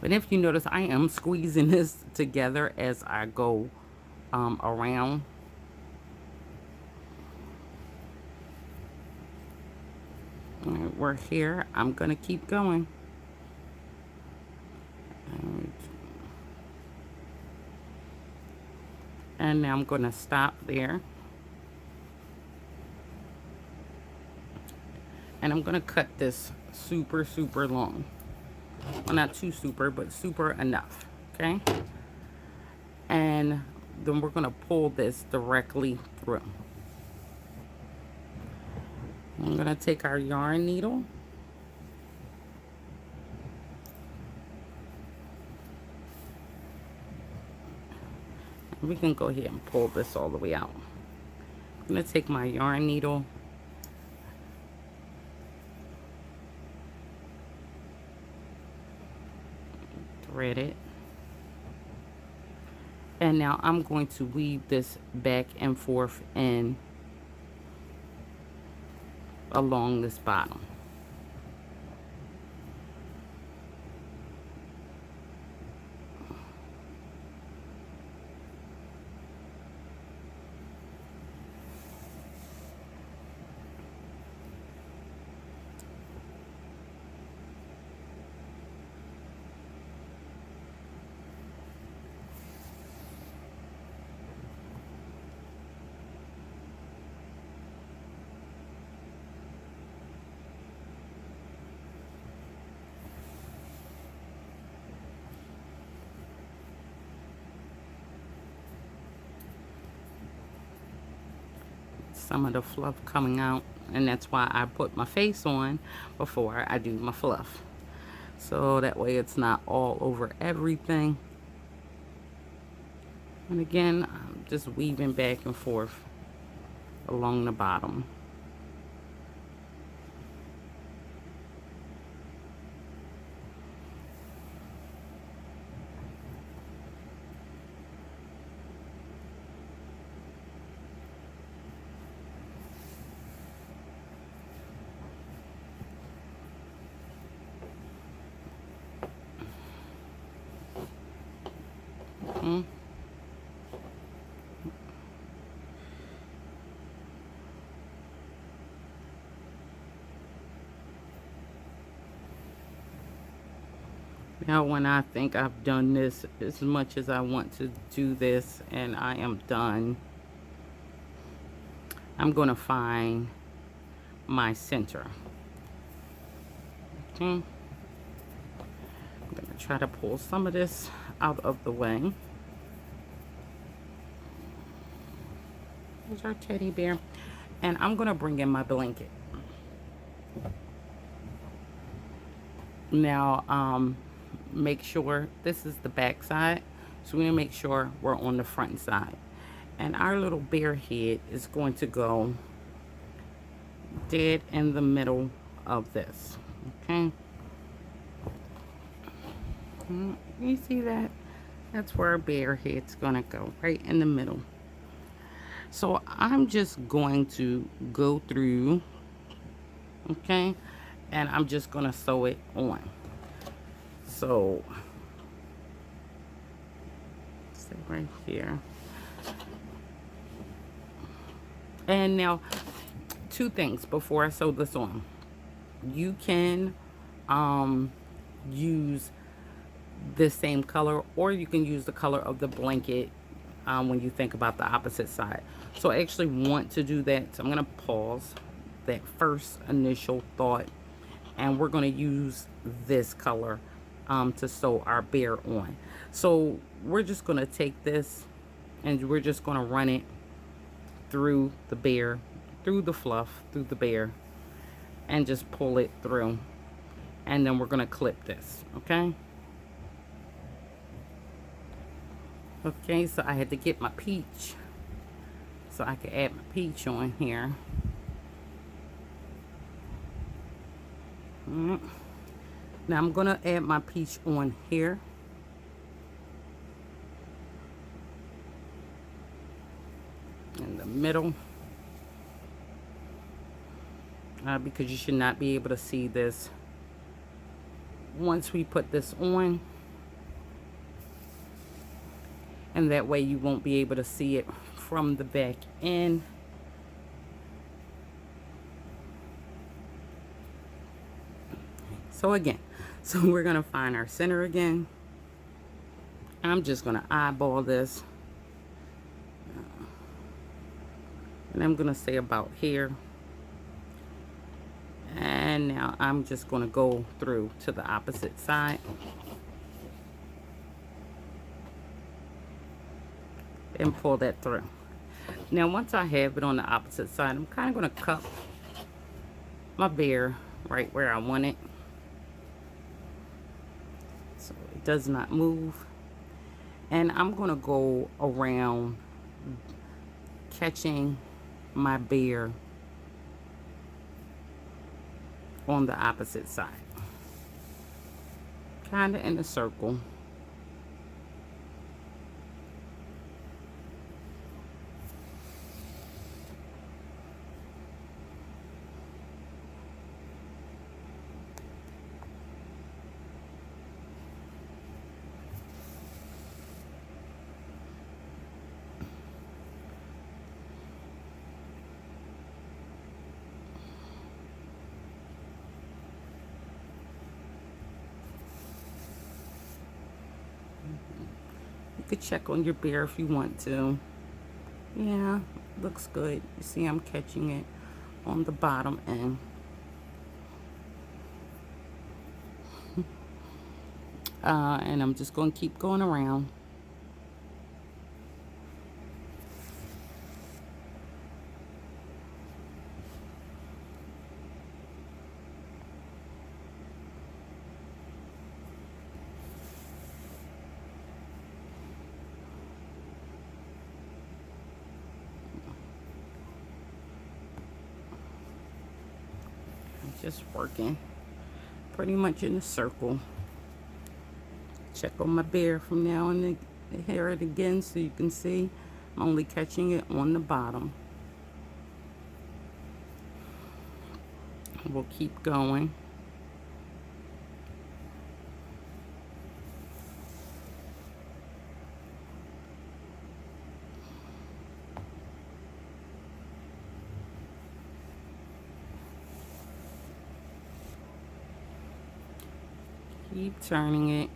And if you notice, I am squeezing this together as I go around. All right, we're here. I'm gonna keep going. And now I'm gonna stop there. And I'm gonna cut this super, super long. Well, not too super, but super enough, okay? And then we're gonna pull this directly through. I'm gonna take our yarn needle. We can go ahead and pull this all the way out. I'm gonna take my yarn needle. Thread it. And now I'm going to weave this back and forth and along this bottom. Some of the fluff coming out, and that's why I put my face on before I do my fluff, so that way it's not all over everything. And again, just weaving back and forth along the bottom. Now, when I think I've done this as much as I want to do this and I am done, I'm going to find my center. Okay. I'm going to try to pull some of this out of the way. There's our teddy bear. And I'm going to bring in my blanket. Now, make sure this is the back side. So we're going to make sure we're on the front side. And our little bear head is going to go dead in the middle of this. Okay. You see that? That's where our bear head's going to go, right in the middle. So I'm just going to go through, okay, and I'm just going to sew it on. So, stay right here. And now, two things before I sew this on. You can use this same color, or you can use the color of the blanket when you think about the opposite side. So I actually want to do that. So I'm going to pause that first initial thought, and we're going to use this color to sew our bear on. So we're just going to take this and we're just going to run it through the bear, through the fluff, through the bear, and just pull it through. And then we're going to clip this, okay? Okay, so I had to get my peach so I could add my peach on here. Now I'm going to add my peach on here. In the middle. Because you should not be able to see this once we put this on. And that way you won't be able to see it from the back end. So again, so we're going to find our center again. I'm just going to eyeball this. And I'm going to say about here. And now I'm just going to go through to the opposite side. And pull that through. Now once I have it on the opposite side, I'm kind of going to cup my bear right where I want it, so it does not move. And I'm going to go around catching my bear on the opposite side, kind of in a circle. You could check on your bear if you want to. Yeah, looks good. You see I'm catching it on the bottom end. And I'm just going to keep going around. Just working pretty much in a circle. Check on my bear from now and hear it again so you can see I'm only catching it on the bottom. We'll keep going. Keep turning it.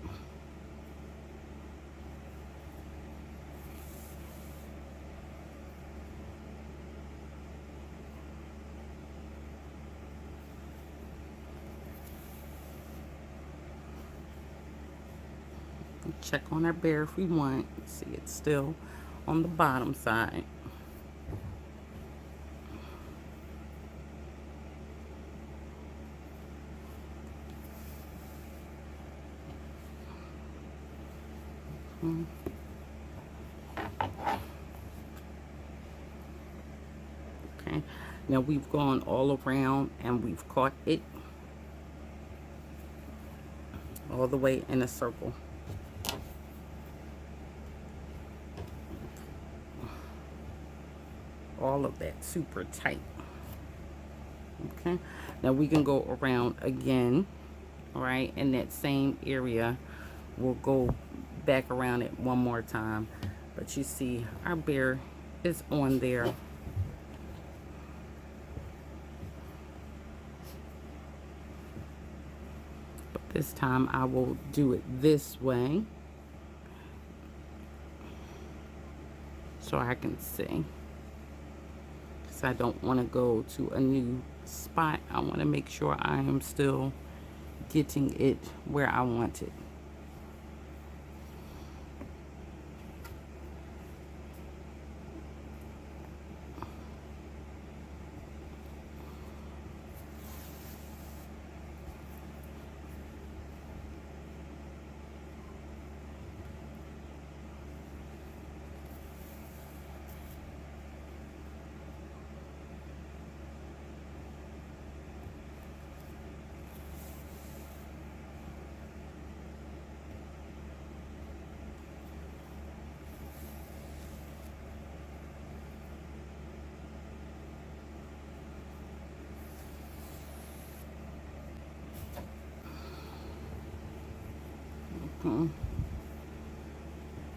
Check on our bear if we want. See, it's still on the bottom side. Okay, now we've gone all around and we've caught it all the way in a circle. All of that super tight. Okay, now we can go around again, right, in that same area. We'll go back around it one more time, but you see our bear is on there. But this time I will do it this way so I can see. I don't want to go to a new spot. I want to make sure I am still getting it where I want it.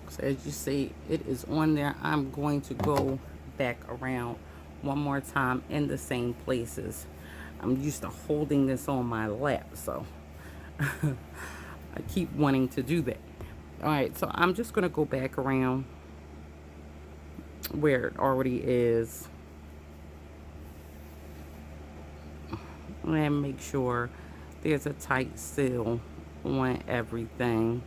So as you see, it is on there. I'm going to go back around one more time in the same places. I'm used to holding this on my lap, so I keep wanting to do that. All right, so I'm just going to go back around where it already is and make sure there's a tight seal on everything.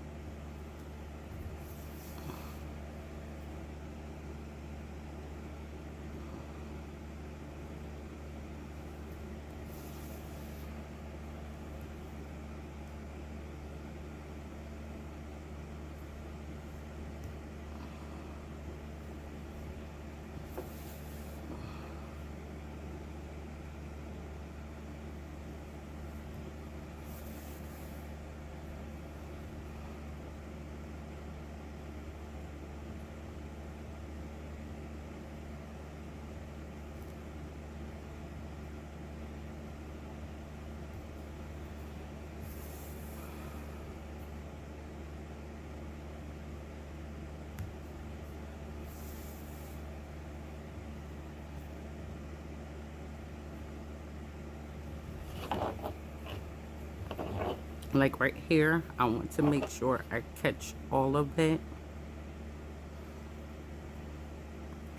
Like right here, I want to make sure I catch all of that.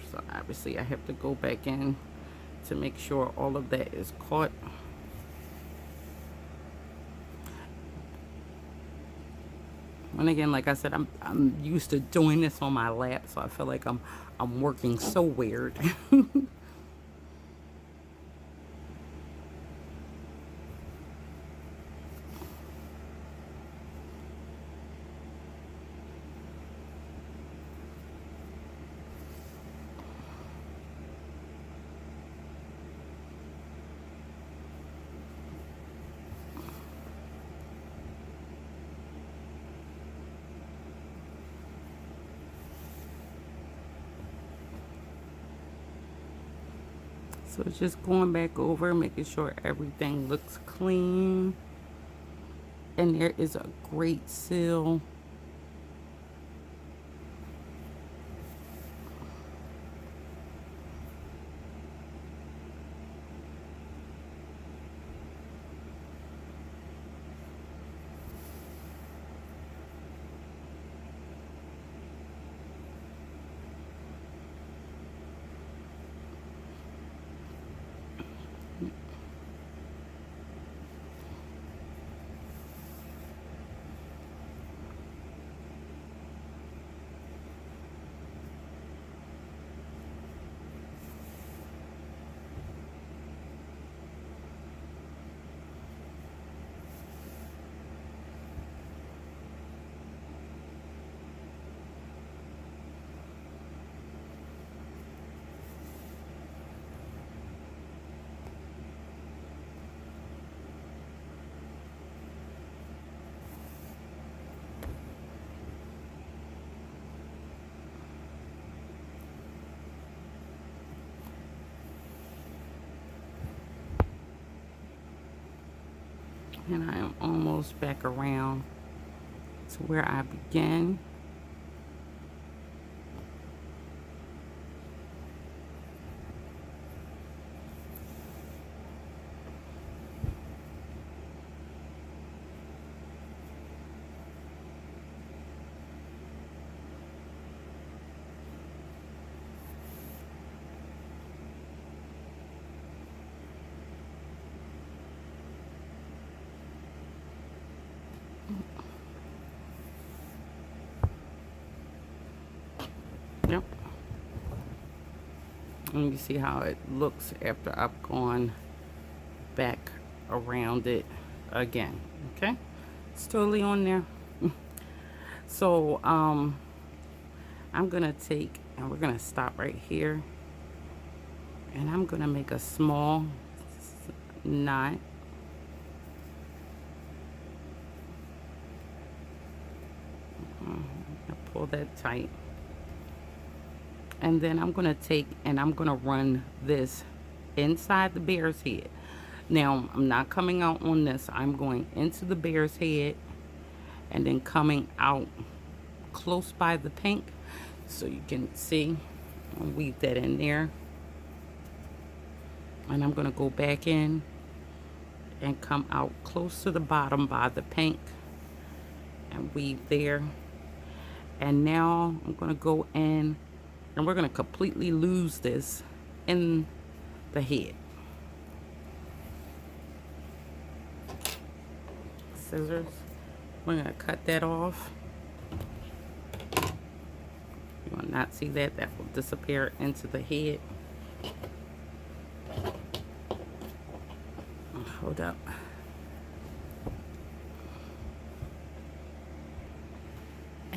So obviously I have to go back in to make sure all of that is caught. And again, like I said, I'm used to doing this on my lap, so I feel like I'm working so weird. So just going back over, making sure everything looks clean. And there is a great seal. And I am almost back around to where I began. Yep. And you see how it looks after I've gone back around it again. Okay, it's totally on there. So I'm gonna take, and we're gonna stop right here, and I'm gonna make a small knot. Pull that tight, and then I'm gonna take and I'm gonna run this inside the bear's head. Now I'm not coming out on this. I'm going into the bear's head and then coming out close by the pink, so you can see. I'll weave that in there, and I'm gonna go back in and come out close to the bottom by the pink and weave there. And now I'm gonna go in and we're gonna completely lose this in the head. Scissors, we're gonna cut that off. You will not see that. That will disappear into the head. Hold up.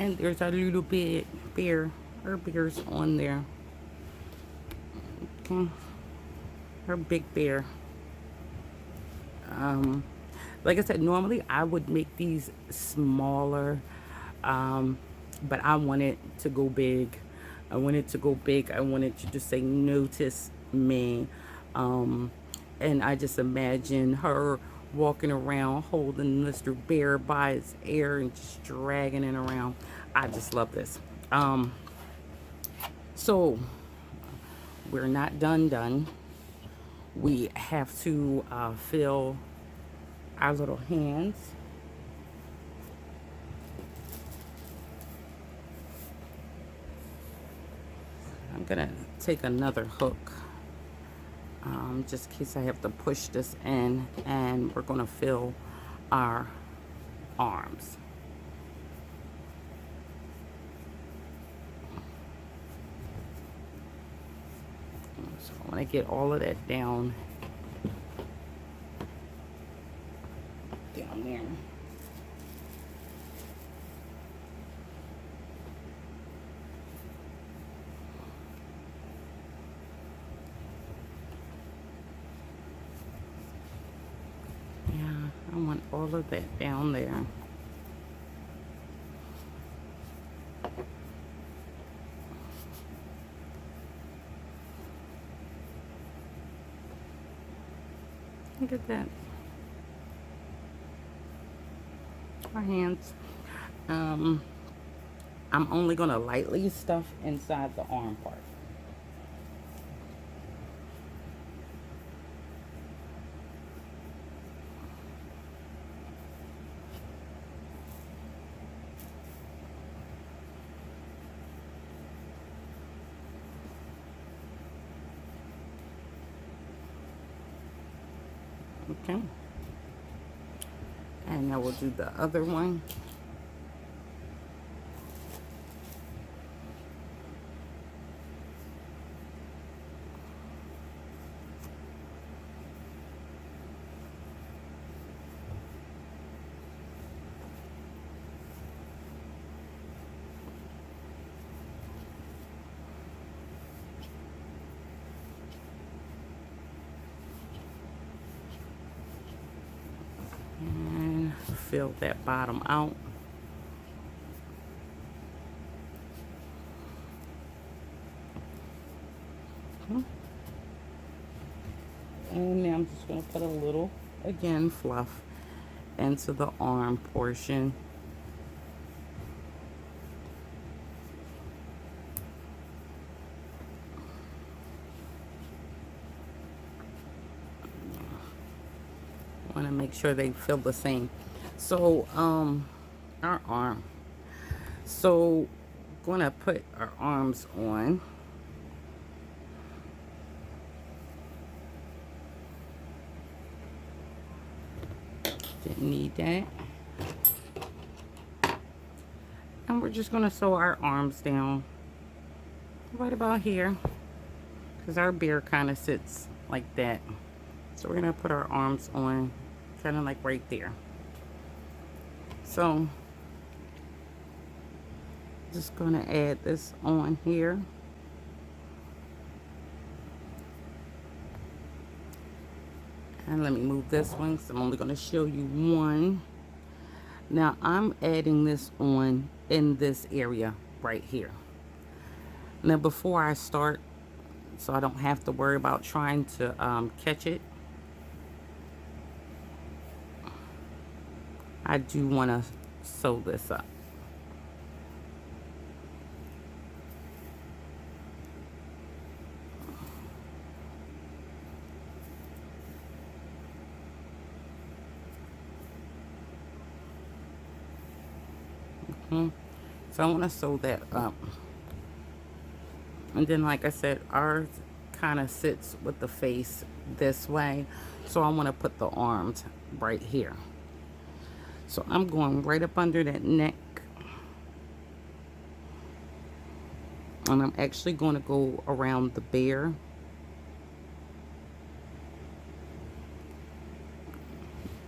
And there's a little bit bear, her bear's on there. Okay, her big bear. Like I said, normally I would make these smaller, but I want it to go big. I want it to go big. I wanted you to say, notice me. And I just imagine her walking around holding Mr. Bear by his ear and just dragging it around. I just love this. So we're not done. We have to fill our little hands. I'm gonna take another hook, just in case I have to push this in, and we're gonna fill our arms. So I want to get all of that down there. Yeah, I want all of that down there. Look at that. Our hands. Um, I'm only going to lightly stuff inside the arm part. Okay. And now we'll do the other one. And fill that bottom out. And now I'm just going to put a little, again, fluff into the arm portion. Want to make sure they feel the same. So, our arm. So, going to put our arms on. Didn't need that. And we're just going to sew our arms down right about here, because our bear kind of sits like that. So we're going to put our arms on kind of like right there. So just going to add this on here. And let me move this one because I'm only going to show you one. Now I'm adding this on in this area right here. Now before I start, so I don't have to worry about trying to catch it, I do want to sew this up. So I want to sew that up. And then, like I said, ours kind of sits with the face this way. So I want to put the arms right here. So I'm going right up under that neck. And I'm actually going to go around the bear.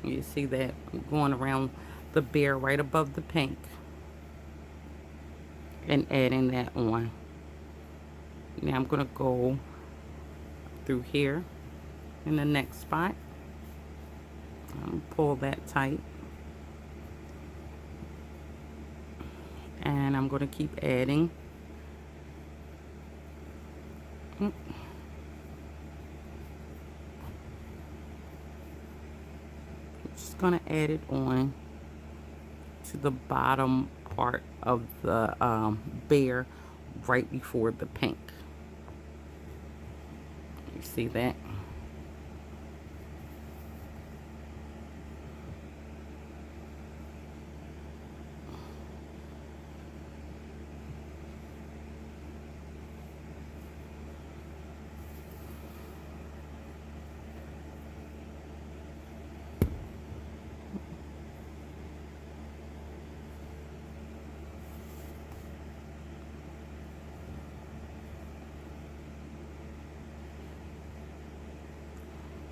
You see that? I'm going around the bear right above the pink. And adding that on. Now I'm going to go through here in the next spot. Pull that tight. And I'm going to keep adding. Just going to add it on to the bottom part of the bear right before the pink. You see that?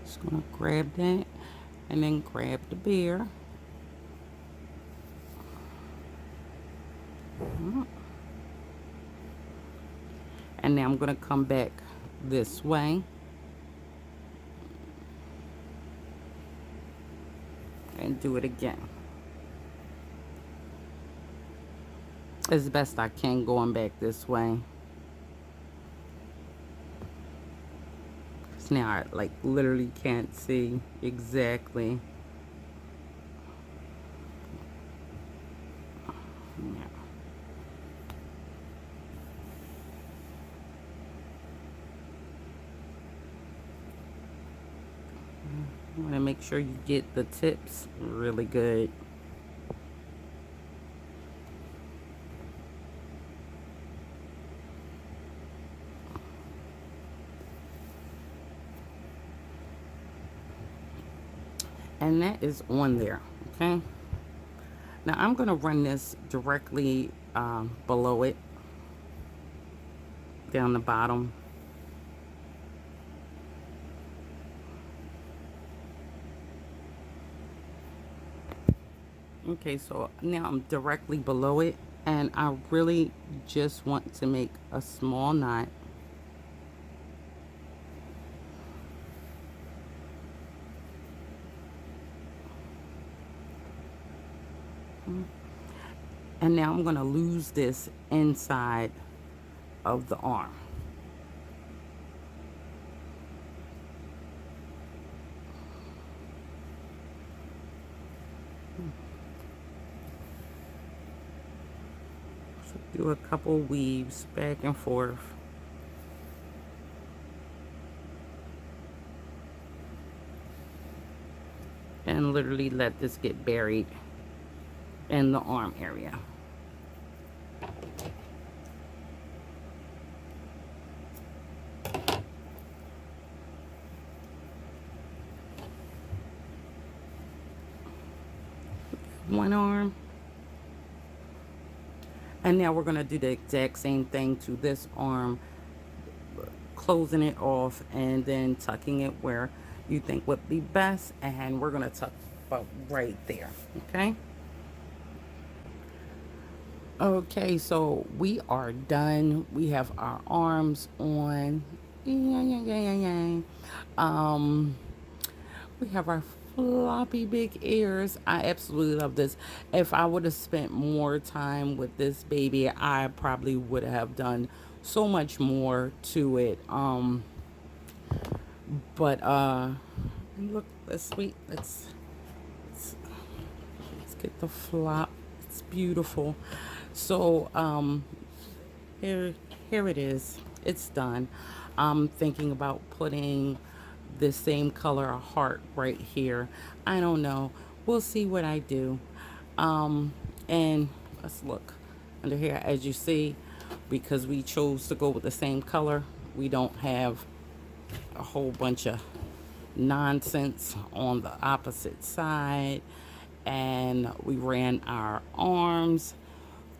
Just gonna grab that and then grab the bear. And now I'm gonna come back this way and do it again. As best I can going back this way. Now I like literally can't see exactly. Yeah. You want to make sure you get the tips really good. And that is on there, okay? Now I'm going to run this directly below it, down the bottom. Okay, so now I'm directly below it, and I really just want to make a small knot. And now I'm going to lose this inside of the arm. So do a couple weaves back and forth. And literally let this get buried in the arm area. One arm. And now we're going to do the exact same thing to this arm, closing it off and then tucking it where you think would be best. And we're going to tuck about right there, okay? Okay, so we are done. We have our arms on. Yeah, yeah, yeah, yeah, yeah. Um, we have our floppy big ears. I absolutely love this. If I would have spent more time with this baby, I probably would have done so much more to it. But look, let's wait. Let's get the flop. It's beautiful. So here it is. It's done. I'm thinking about putting the same color of heart right here. I don't know. We'll see what I do. And let's look under here. As you see, because we chose to go with the same color, we don't have a whole bunch of nonsense on the opposite side. And we ran our arms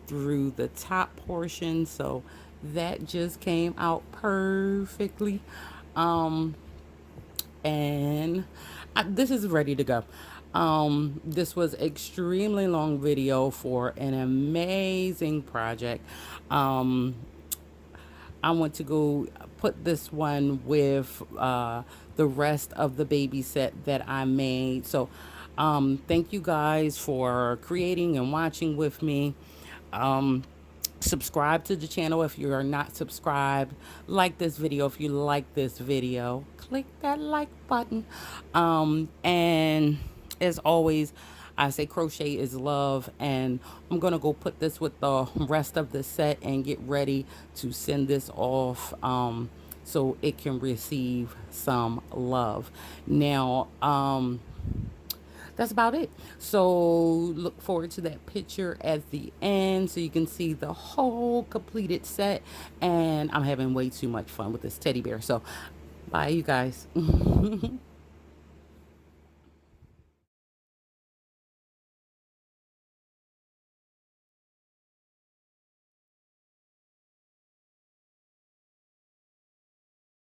through the top portion, so that just came out perfectly. And this is ready to go. This was extremely long video for an amazing project. I want to go put this one with the rest of the baby set that I made. So thank you guys for creating and watching with me. Subscribe to the channel if you are not subscribed. Like this video if you like this video. Click that like button. And as always, I say crochet is love, and I'm gonna go put this with the rest of the set and get ready to send this off so it can receive some love. Now that's about it. So look forward to that picture at the end so you can see the whole completed set. And I'm having way too much fun with this teddy bear. So bye, you guys.